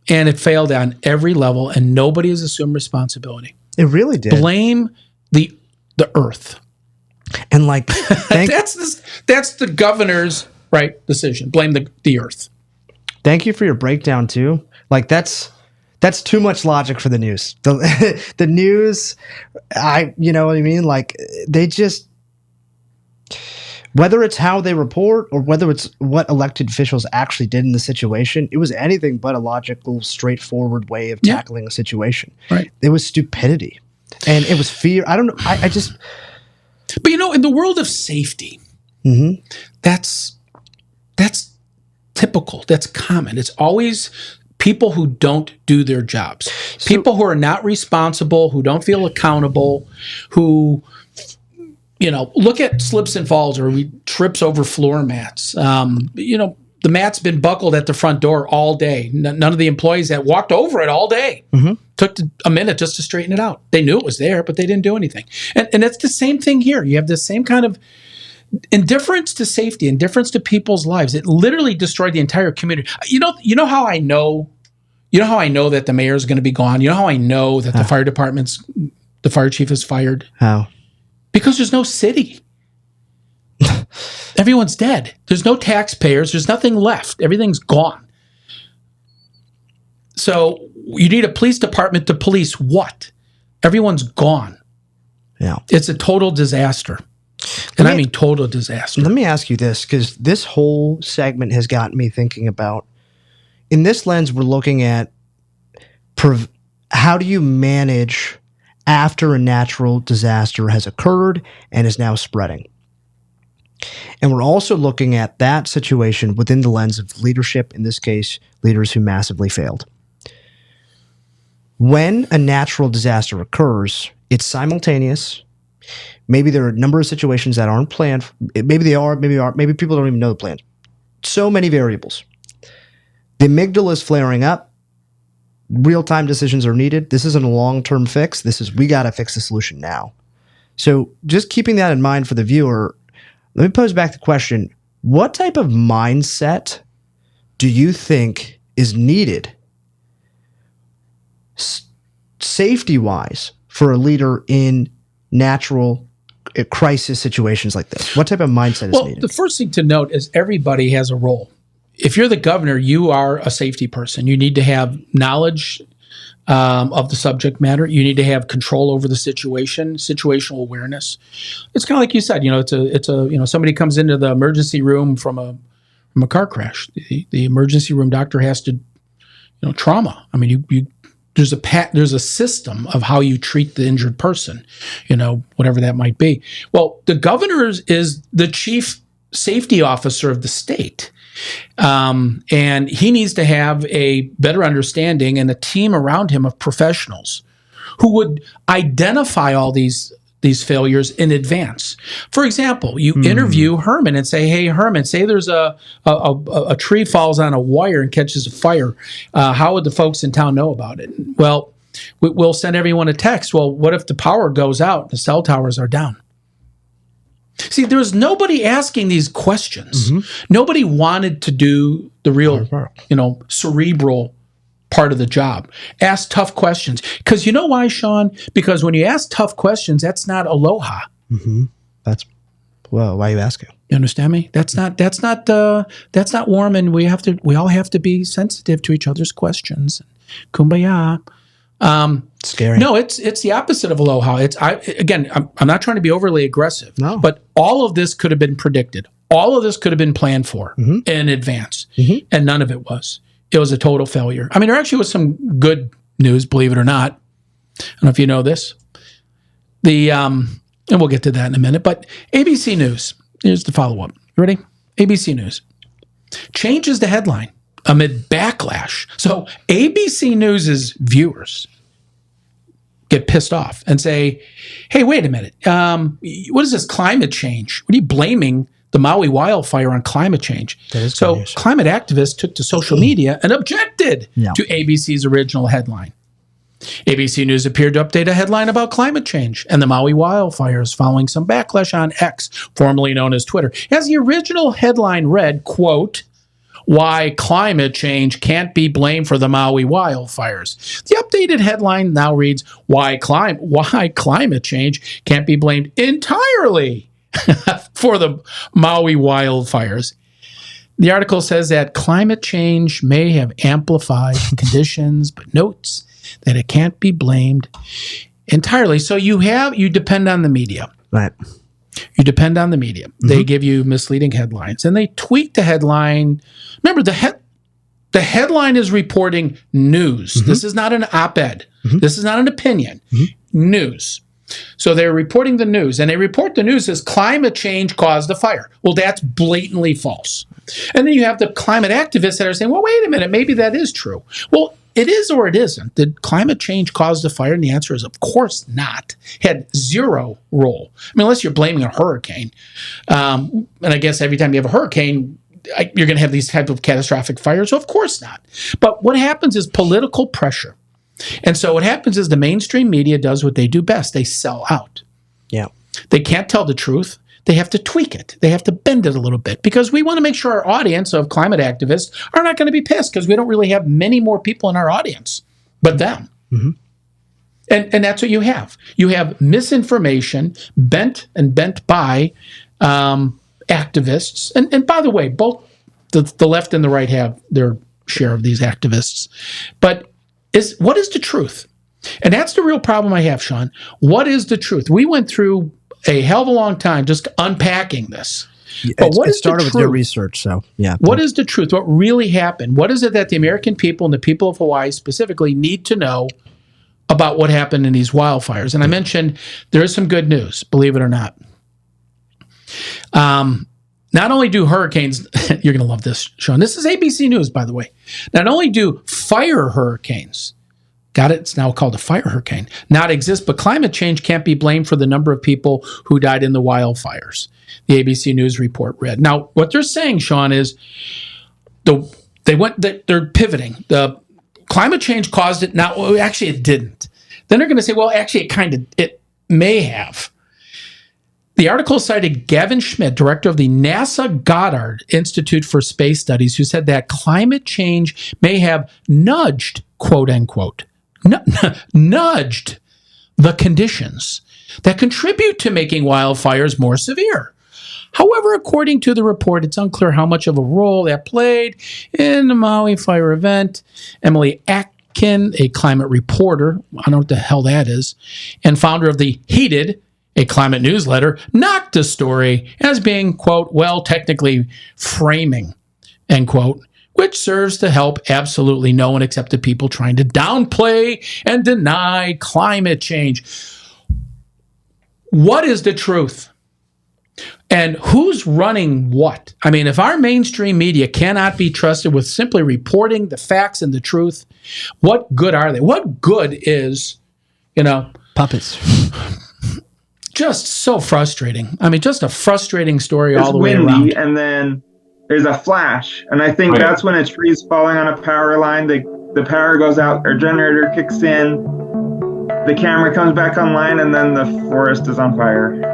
And it failed on every level, and nobody has assumed responsibility. It really did. Blame the earth. And that's the governor's decision. Blame the earth. Thank you for your breakdown too. That's too much logic for the news. The news, you know what I mean? They just, whether it's how they report or whether it's what elected officials actually did in the situation, it was anything but a logical, straightforward way of tackling a situation. Right. It was stupidity. And it was fear. I don't know. I just. But in the world of safety, mm-hmm. that's typical. That's common. It's always people who don't do their jobs. People who are not responsible, who don't feel accountable, who, look at slips and falls or trips over floor mats. The mat's been buckled at the front door all day. None of the employees that walked over it all day. Mm-hmm. Took a minute just to straighten it out. They knew it was there, but they didn't do anything. And it's the same thing here. You have the same kind of indifference to safety, indifference to people's lives. It literally destroyed the entire community. You know how I know that the mayor is going to be gone? You know how I know that the fire chief is fired? How? Because there's no city. Everyone's dead. There's no taxpayers. There's nothing left. Everything's gone. So you need a police department to police what? Everyone's gone. Yeah. It's a total disaster. And I mean total disaster. Let me ask you this, because this whole segment has gotten me thinking about, in this lens, we're looking at how do you manage after a natural disaster has occurred and is now spreading. And we're also looking at that situation within the lens of leadership, in this case, leaders who massively failed. When a natural disaster occurs, it's simultaneous, Maybe there are a number of situations that aren't planned. Maybe they are, maybe aren't. Maybe people don't even know the plan. So many variables. The amygdala is flaring up. Real-time decisions are needed. This isn't a long-term fix. We got to fix the solution now. So just keeping that in mind for the viewer, let me pose back the question. What type of mindset do you think is needed safety-wise for a leader in natural crisis situations like this? What type of mindset is needed? The first thing to note is everybody has a role. If you're the governor, you are a safety person. You need to have knowledge of the subject matter. You need to have control over the situation, situational awareness. It's kind of like you said, somebody comes into the emergency room from a car crash. The emergency room doctor has to, trauma. I mean, there's a system of how you treat the injured person, whatever that might be. Well, the governor is the chief safety officer of the state. And he needs to have a better understanding and a team around him of professionals who would identify all these failures in advance. For example, you interview Herman and say, hey, Herman, say there's a tree falls on a wire and catches a fire. How would the folks in town know about it? Well, we'll send everyone a text. Well, what if the power goes out and the cell towers are down? See, there's nobody asking these questions. Mm-hmm. Nobody wanted to do the real, cerebral part of the job. Ask tough questions. Because you know why, Sean? Because when you ask tough questions, that's not aloha. Mm-hmm. Why are you asking? You understand me? That's not warm, and we all have to be sensitive to each other's questions. Kumbaya. Scary. No, it's the opposite of aloha. I'm not trying to be overly aggressive. No. But all of this could have been predicted. All of this could have been planned for in advance, and none of it was. It was a total failure. I mean, there actually was some good news, believe it or not. I don't know if you know this. And we'll get to that in a minute. But ABC News. Here's the follow-up. You ready? ABC News changes the headline amid backlash. So ABC News's viewers get pissed off and say, hey, wait a minute. What is this climate change? What are you blaming the Maui wildfire on climate change? So climate activists took to social media and objected to ABC's original headline. ABC News appeared to update a headline about climate change and the Maui wildfires following some backlash on X, formerly known as Twitter. As the original headline read, quote, why climate change can't be blamed for the Maui wildfires. The updated headline now reads, why climate change can't be blamed entirely for the Maui wildfires. The article says that climate change may have amplified conditions, but notes that it can't be blamed entirely. So you depend on the media. Right. You depend on the media. They give you misleading headlines, and they tweak the headline. Remember, the headline is reporting news. This is not an op-ed. This is not an opinion. News. So they're reporting the news, and they report the news as climate change caused the fire. Well, that's blatantly false. And then you have the climate activists that are saying, well, wait a minute, maybe that is true. Well, it is or it isn't. Did climate change cause the fire? And the answer is, of course not. Had zero role. I mean, unless you're blaming a hurricane. And I guess every time you have a hurricane, you're going to have these type of catastrophic fires. So of course not. But what happens is political pressure. And so what happens is the mainstream media does what they do best. They sell out. Yeah. They can't tell the truth. They have to tweak it. They have to bend it a little bit because we want to make sure our audience of climate activists are not going to be pissed because we don't really have many more people in our audience but them. And that's what you have. You have misinformation bent by activists. And by the way, both the left and the right have their share of these activists. But what is the truth? And that's the real problem I have, Sean. What is the truth? We went through a hell of a long time just unpacking this. But what it started with your research, so yeah. What is the truth? What really happened? What is it that the American people and the people of Hawaii specifically need to know about what happened in these wildfires? And I mentioned there is some good news, believe it or not. Not only do hurricanes, you're going to love this, Sean. This is ABC News, by the way. Not only do fire hurricanes Got it? It's now called a fire hurricane. Not exist, but climate change can't be blamed for the number of people who died in the wildfires. The ABC News report read. Now, what they're saying, Sean, is they're pivoting. The climate change caused it. Now, actually, it didn't. Then they're going to say, well, actually, it may have. The article cited Gavin Schmidt, director of the NASA Goddard Institute for Space Studies, who said that climate change may have nudged, quote unquote, nudged the conditions that contribute to making wildfires more severe. However, according to the report, it's unclear how much of a role that played in the Maui fire event. Emily Atkin, a climate reporter, I don't know what the hell that is, and founder of The Heated, a climate newsletter, knocked the story as being, quote, well, technically framing, end quote, which serves to help absolutely no one except the people trying to downplay and deny climate change. What is the truth? And who's running what? I mean, if our mainstream media cannot be trusted with simply reporting the facts and the truth, what good are they? What good is, puppets? Just so frustrating. I mean, just a frustrating story all the way around. It's windy, and then there's a flash, and I think that's when a tree's falling on a power line. The power goes out, our generator kicks in, the camera comes back online, and then the forest is on fire.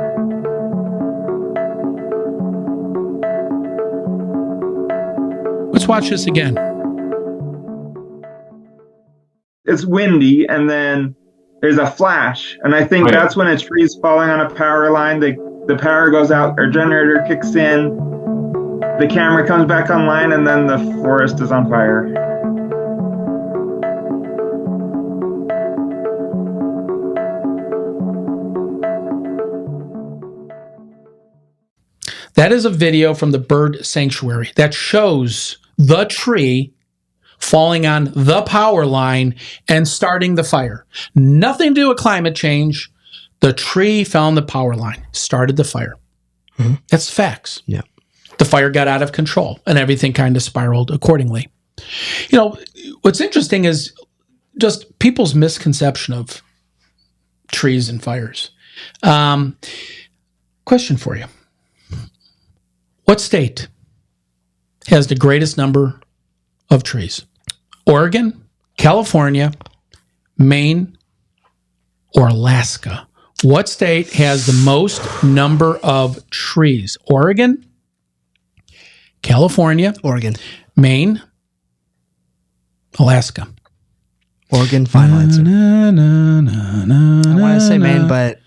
Let's watch this again. It's windy, and then there's a flash, and I think that's when a tree's falling on a power line. The power goes out, our generator kicks in, the camera comes back online, and then the forest is on fire. That is a video from the bird sanctuary that shows the tree falling on the power line and starting the fire. Nothing to do with climate change. The tree fell on the power line, started the fire. Mm-hmm. That's facts. Yeah. The fire got out of control and everything kind of spiraled accordingly. What's interesting is just people's misconception of trees and fires. Question for you. What state has the greatest number of trees? Oregon, California, Maine, or Alaska? What state has the most number of trees? Oregon, California, Oregon, Maine, Alaska. Oregon, final answer. I want to say Maine, but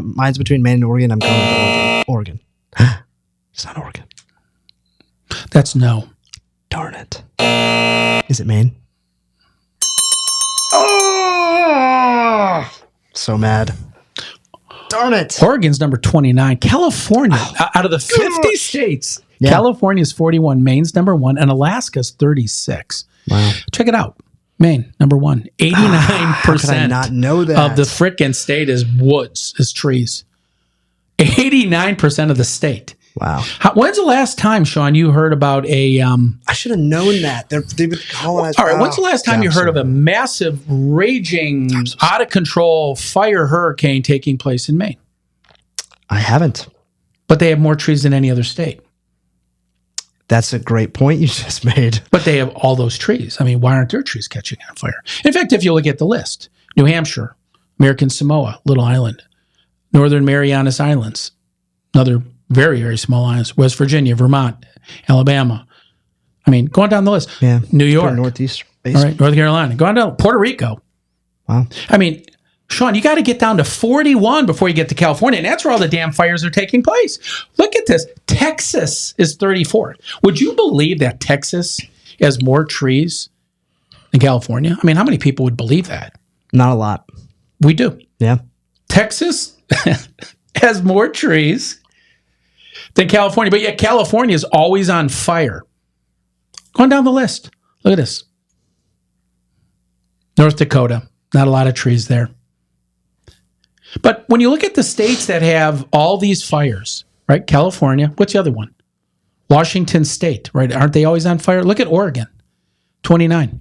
mine's between Maine and Oregon. I'm going with Oregon. It's not Oregon. That's no. Darn it. Is it Maine? Oh! So mad. Darn it. Oregon's number 29. California, out of the 50 states, California's 41. Maine's number 1. And Alaska's 36. Wow. Check it out. Maine, number 1. 89% How could I not know that? of the frickin' state is woods, is trees. 89% of the state. Wow. When's the last time, Sean, you heard about a... I should have known that. They've been colonized. All right, when's the last time you heard of a massive, raging, out-of-control fire hurricane taking place in Maine? I haven't. But they have more trees than any other state. That's a great point you just made. But they have all those trees. I mean, why aren't their trees catching on fire? In fact, if you look at the list, New Hampshire, American Samoa, Little Island, Northern Marianas Islands, another very, very small islands, West Virginia, Vermont, Alabama. I mean, going down the list. Yeah. New York. Northeast. All right, North Carolina. Going down Puerto Rico. Wow. I mean, Sean, you got to get down to 41 before you get to California, and that's where all the damn fires are taking place. Look at this. Texas is 34. Would you believe that Texas has more trees than California? I mean, how many people would believe that? Not a lot. We do. Yeah. Texas has more trees than California, but yet California is always on fire. Going down the list. Look at this. North Dakota, not a lot of trees there. But when you look at the states that have all these fires, right? California, what's the other one? Washington State, right? Aren't they always on fire? Look at Oregon, 29.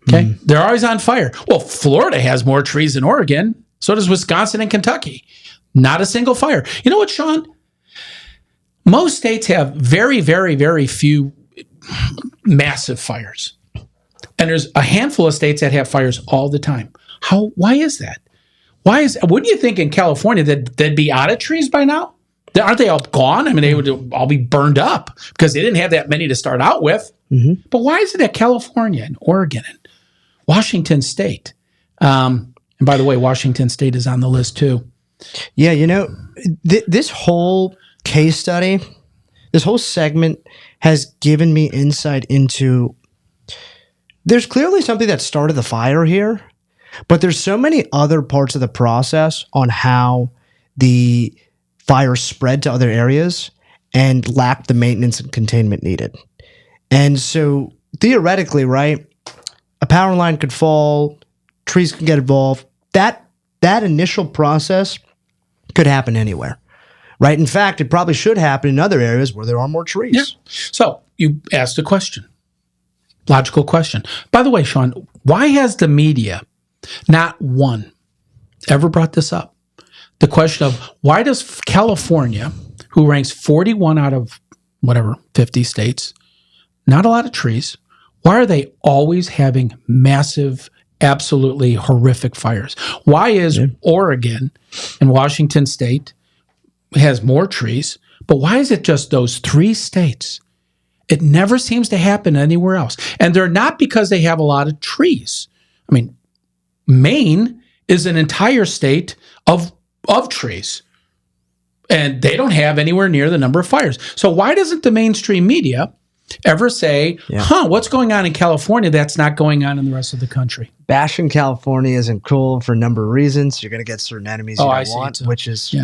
Okay. They're always on fire. Well, Florida has more trees than Oregon. So does Wisconsin and Kentucky. Not a single fire. You know what, Sean? Most states have very, very, very few massive fires. And there's a handful of states that have fires all the time. Why is that? Wouldn't you think in California that they'd be out of trees by now? Aren't they all gone? I mean, they would all be burned up because they didn't have that many to start out with. But why is it that California and Oregon and Washington State, and by the way, Washington State is on the list too. Yeah, this whole case study, this whole segment has given me insight into there's clearly something that started the fire here, but there's so many other parts of the process on how the fire spread to other areas and lacked the maintenance and containment needed. And so theoretically, right, a power line could fall, trees can get involved. That initial process could happen anywhere, right? In fact, it probably should happen in other areas where there are more trees. Yeah. So you asked a question, logical question. By the way, Sean, why has the media not one ever brought this up? The question of why does California, who ranks 41 out of 50 states, not a lot of trees, why are they always having massive, absolutely horrific fires? Why is Oregon and Washington State has more trees, but why is it just those 3 states? It never seems to happen anywhere else. And they're not because they have a lot of trees. I mean, Maine is an entire state of trees, and they don't have anywhere near the number of fires. So why doesn't the mainstream media ever say, what's going on in California that's not going on in the rest of the country? Bashing California isn't cool for a number of reasons. You're going to get certain enemies you don't want, which is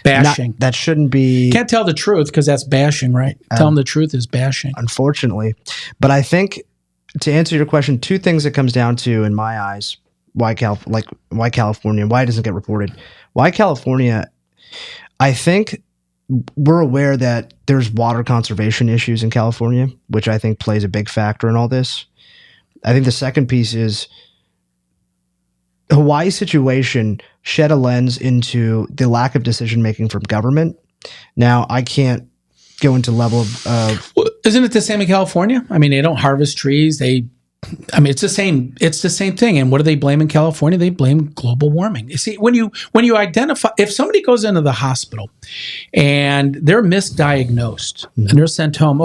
bashing. That shouldn't be. Can't tell the truth because that's bashing, right? Telling the truth is bashing. Unfortunately. But I think to answer your question, 2 things it comes down to in my eyes, why California, why it doesn't get reported. Why California, I think we're aware that there's water conservation issues in California, which I think plays a big factor in all this. I think the second piece is Hawaii's situation shed a lens into the lack of decision-making from government. Now, I can't go into level of... Well, isn't it the same in California? I mean, they don't harvest trees. It's the same thing. And what do they blame in California? They blame global warming. You see, when you identify, if somebody goes into the hospital and they're misdiagnosed and they're sent home,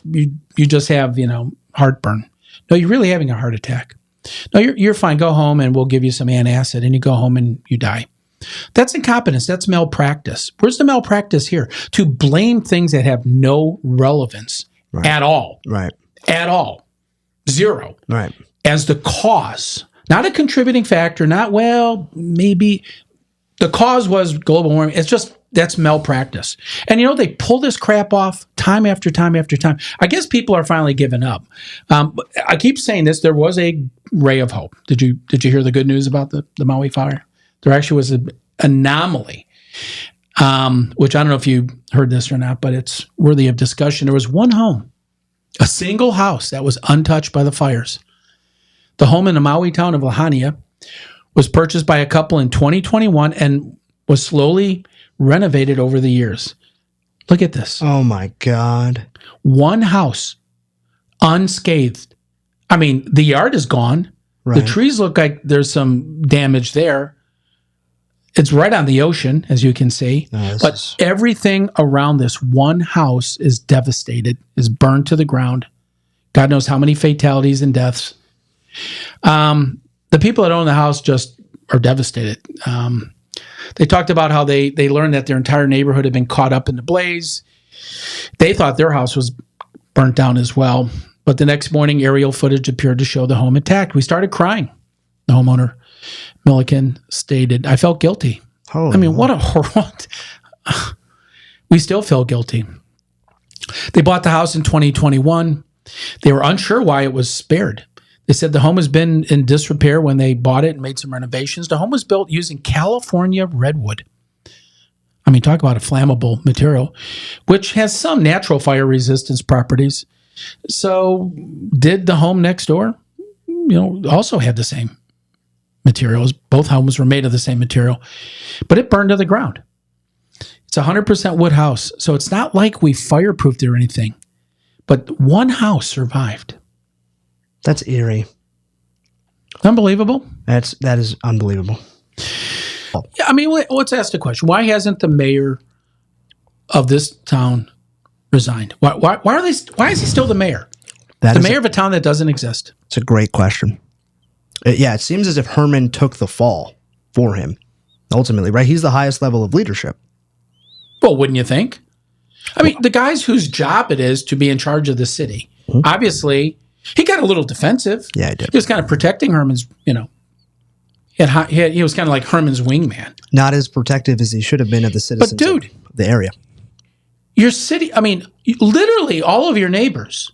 you just have, heartburn. No, you're really having a heart attack. No, you're fine. Go home and we'll give you some antacid, and you go home and you die. That's incompetence. That's malpractice. Where's the malpractice here? To blame things that have no relevance at all. Right. At all. Zero. Right. As the cause, not a contributing factor, maybe the cause was global warming. That's malpractice. And they pull this crap off time after time after time. I guess people are finally giving up. I keep saying this, there was a ray of hope. Did you hear the good news about the Maui fire? There actually was an anomaly, which I don't know if you heard this or not, but it's worthy of discussion. There was one home, a single house that was untouched by the fires. The home in the Maui town of Lahaina was purchased by a couple in 2021 and was slowly renovated over the years. Look at this. Oh my God. One house, unscathed. I mean, the yard is gone. Right. The trees look like there's some damage there. It's right on the ocean, as you can see. But everything around this one house is devastated, is burned to the ground. God knows how many fatalities and deaths. The people that own the house just are devastated. They talked about how they learned that their entire neighborhood had been caught up in the blaze. They thought their house was burnt down as well. But the next morning, aerial footage appeared to show the home intact. We started crying. The homeowner, Milliken, stated, "I felt guilty." What a horror. We still feel guilty. They bought the house in 2021. They were unsure why it was spared. They said the home has been in disrepair when they bought it and made some renovations. The home was built using California redwood. Talk about a flammable material, which has some natural fire resistance properties. So did the home next door? also had the same materials. Both homes were made of the same material, but it burned to the ground. It's a 100% wood house, so it's not like we fireproofed it or anything. But one house survived. That's eerie. Unbelievable. That is unbelievable. Yeah, I mean, let's ask the question: why hasn't the mayor of this town resigned? Why is he still the mayor? The mayor of a town that doesn't exist. It's a great question. It seems as if Herman took the fall for him. Ultimately, right? He's the highest level of leadership. Well, wouldn't you think? I mean, the guys whose job it is to be in charge of the city, obviously, he got a little defensive. Yeah, he did. He was kind of protecting Herman's, he was kind of like Herman's wingman. Not as protective as he should have been of the citizens of the area. Your city, I mean, literally all of your neighbors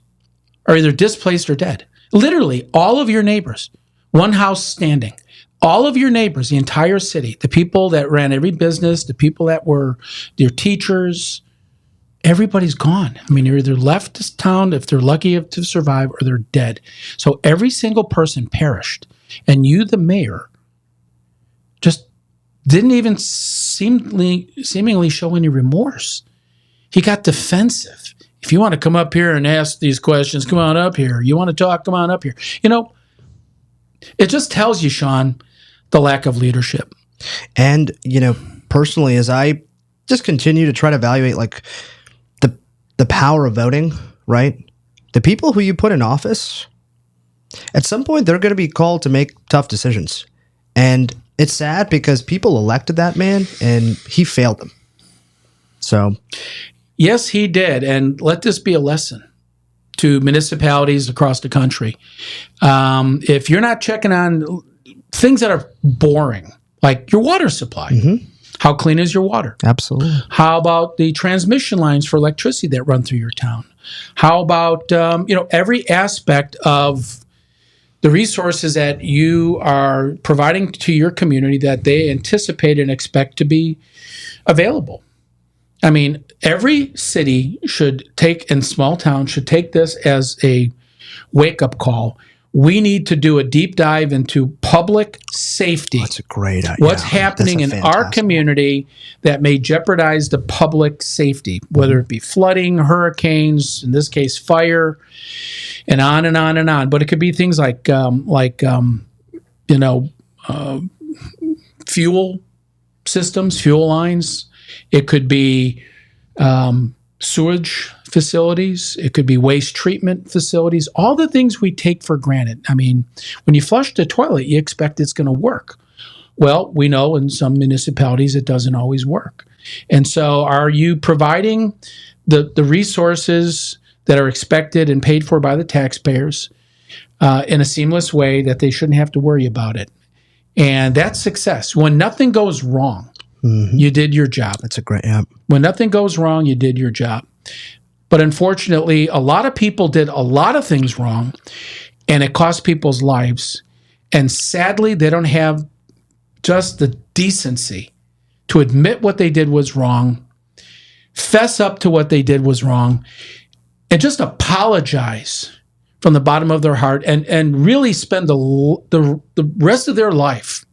are either displaced or dead. Literally all of your neighbors, one house standing. All of your neighbors, the entire city, the people that ran every business, the people that were your teachers, everybody's gone. I mean, they're either left this town if they're lucky to survive or they're dead. So every single person perished. And you, the mayor, just didn't even seemingly show any remorse. He got defensive. If you want to come up here and ask these questions, come on up here. You want to talk, come on up here. It just tells you, Sean, the lack of leadership. And, personally, as I just continue to try to evaluate the power of voting, right? The people who you put in office, at some point, they're going to be called to make tough decisions. And it's sad because people elected that man and he failed them. So, yes, he did. And let this be a lesson to municipalities across the country. If you're not checking on things that are boring, like your water supply, how clean is your water? Absolutely. How about the transmission lines for electricity that run through your town? How about every aspect of the resources that you are providing to your community that they anticipate and expect to be available? I mean, every city and small town should take this as a wake-up call. We need to do a deep dive into public safety. That's a great idea. What's happening in our community that may jeopardize the public safety, whether it be flooding, hurricanes, in this case, fire, and on and on and on. But it could be things like fuel systems, fuel lines. It could be sewage facilities. It could be waste treatment facilities. All the things we take for granted. I mean, when you flush the toilet, you expect it's going to work. Well, we know in some municipalities it doesn't always work. And so are you providing the resources that are expected and paid for by the taxpayers in a seamless way that they shouldn't have to worry about it? And that's success. When nothing goes wrong, you did your job. That's a great, yeah. When nothing goes wrong, you did your job. But unfortunately, a lot of people did a lot of things wrong, and it cost people's lives. And sadly, they don't have just the decency to admit what they did was wrong, fess up to what they did was wrong, and just apologize from the bottom of their heart and really spend the rest of their life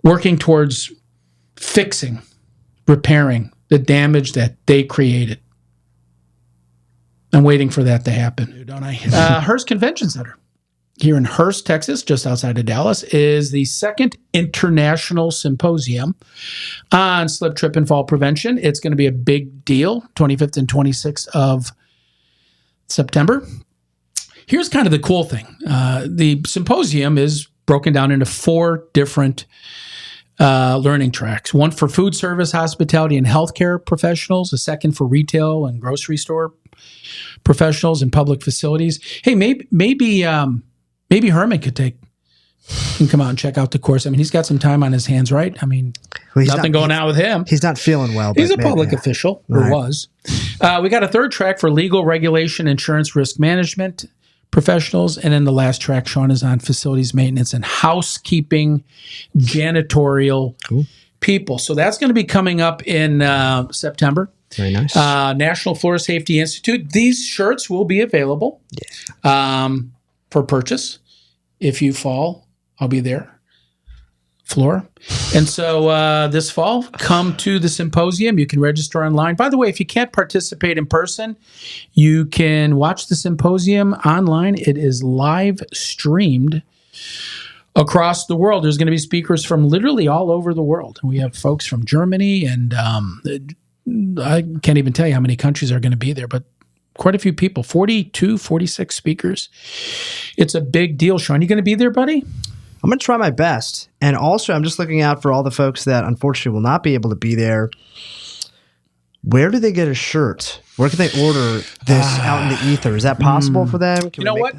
working towards fixing, repairing the damage that they created. I'm waiting for that to happen, don't I? Hearst Convention Center here in Hearst, Texas, just outside of Dallas, is the second international symposium on slip, trip, and fall prevention. It's going to be a big deal, 25th and 26th of September. Here's kind of the cool thing. The symposium is broken down into 4 different learning tracks. One for food service, hospitality, and healthcare professionals. A second for retail and grocery store professionals and public facilities. Hey, maybe Herman can come out and check out the course. I mean, he's got some time on his hands, right? I mean, nothing going on with him. He's not feeling well. He's a public official, or was. We got a third track for legal, regulation, insurance, risk management professionals. And then the last track, Sean, is on facilities maintenance and housekeeping, janitorial people. So that's going to be coming up in September. Very nice. National Floor Safety Institute. These shirts will be available for purchase. If you fall, I'll be there. Floor. And so this fall, come to the symposium. You can register online. By the way, if you can't participate in person, you can watch the symposium online. It is live streamed across the world. There's going to be speakers from literally all over the world. We have folks from Germany, and I can't even tell you how many countries are going to be there, but quite a few people, 42, 46 speakers. It's a big deal. Sean, you going to be there, buddy? I'm going to try my best. And also, I'm just looking out for all the folks that unfortunately will not be able to be there. Where do they get a shirt? Where can they order this out in the ether? Is that possible for them? You know what?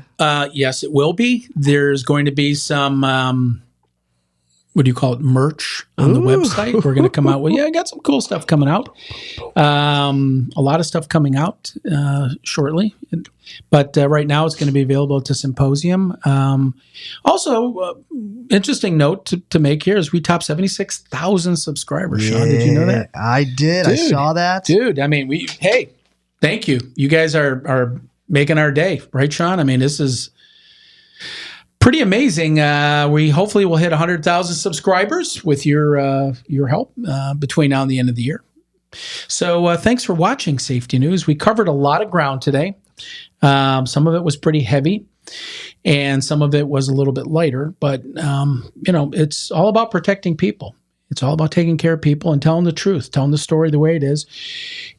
Yes, it will be. There's going to be some, what do you call it, merch on the website. We're going to come out with, I got some cool stuff coming out. A lot of stuff coming out shortly. But right now it's going to be available to Symposium. Also, interesting note to make here is we topped 76,000 subscribers. Sean, did you know that? I did. Dude, I saw that. Dude, I mean, hey, thank you. You guys are making our day, right, Sean? I mean, this is pretty amazing. We hopefully will hit 100,000 subscribers with your help between now and the end of the year. So thanks for watching Safety News. We covered a lot of ground today. Some of it was pretty heavy, and some of it was a little bit lighter. But it's all about protecting people. It's all about taking care of people and telling the truth, telling the story the way it is.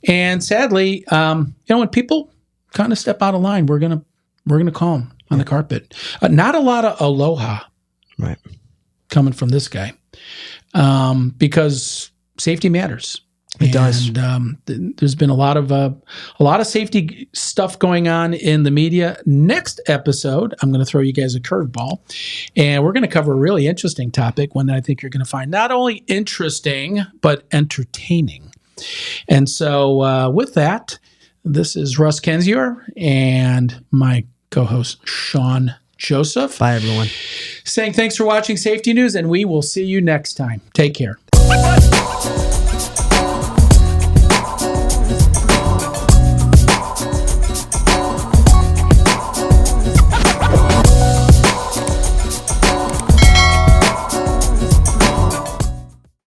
And sadly, when people kind of step out of line, we're gonna call them on the carpet. Not a lot of aloha, right, coming from this guy, because safety matters. It does. There's been a lot of safety stuff going on in the media. Next episode, I'm going to throw you guys a curveball, and we're going to cover a really interesting topic, one that I think you're going to find not only interesting but entertaining. And so, with that, this is Russ Kendzior and my co-host Sean Joseph. Bye, everyone. Saying thanks for watching Safety News, and we will see you next time. Take care.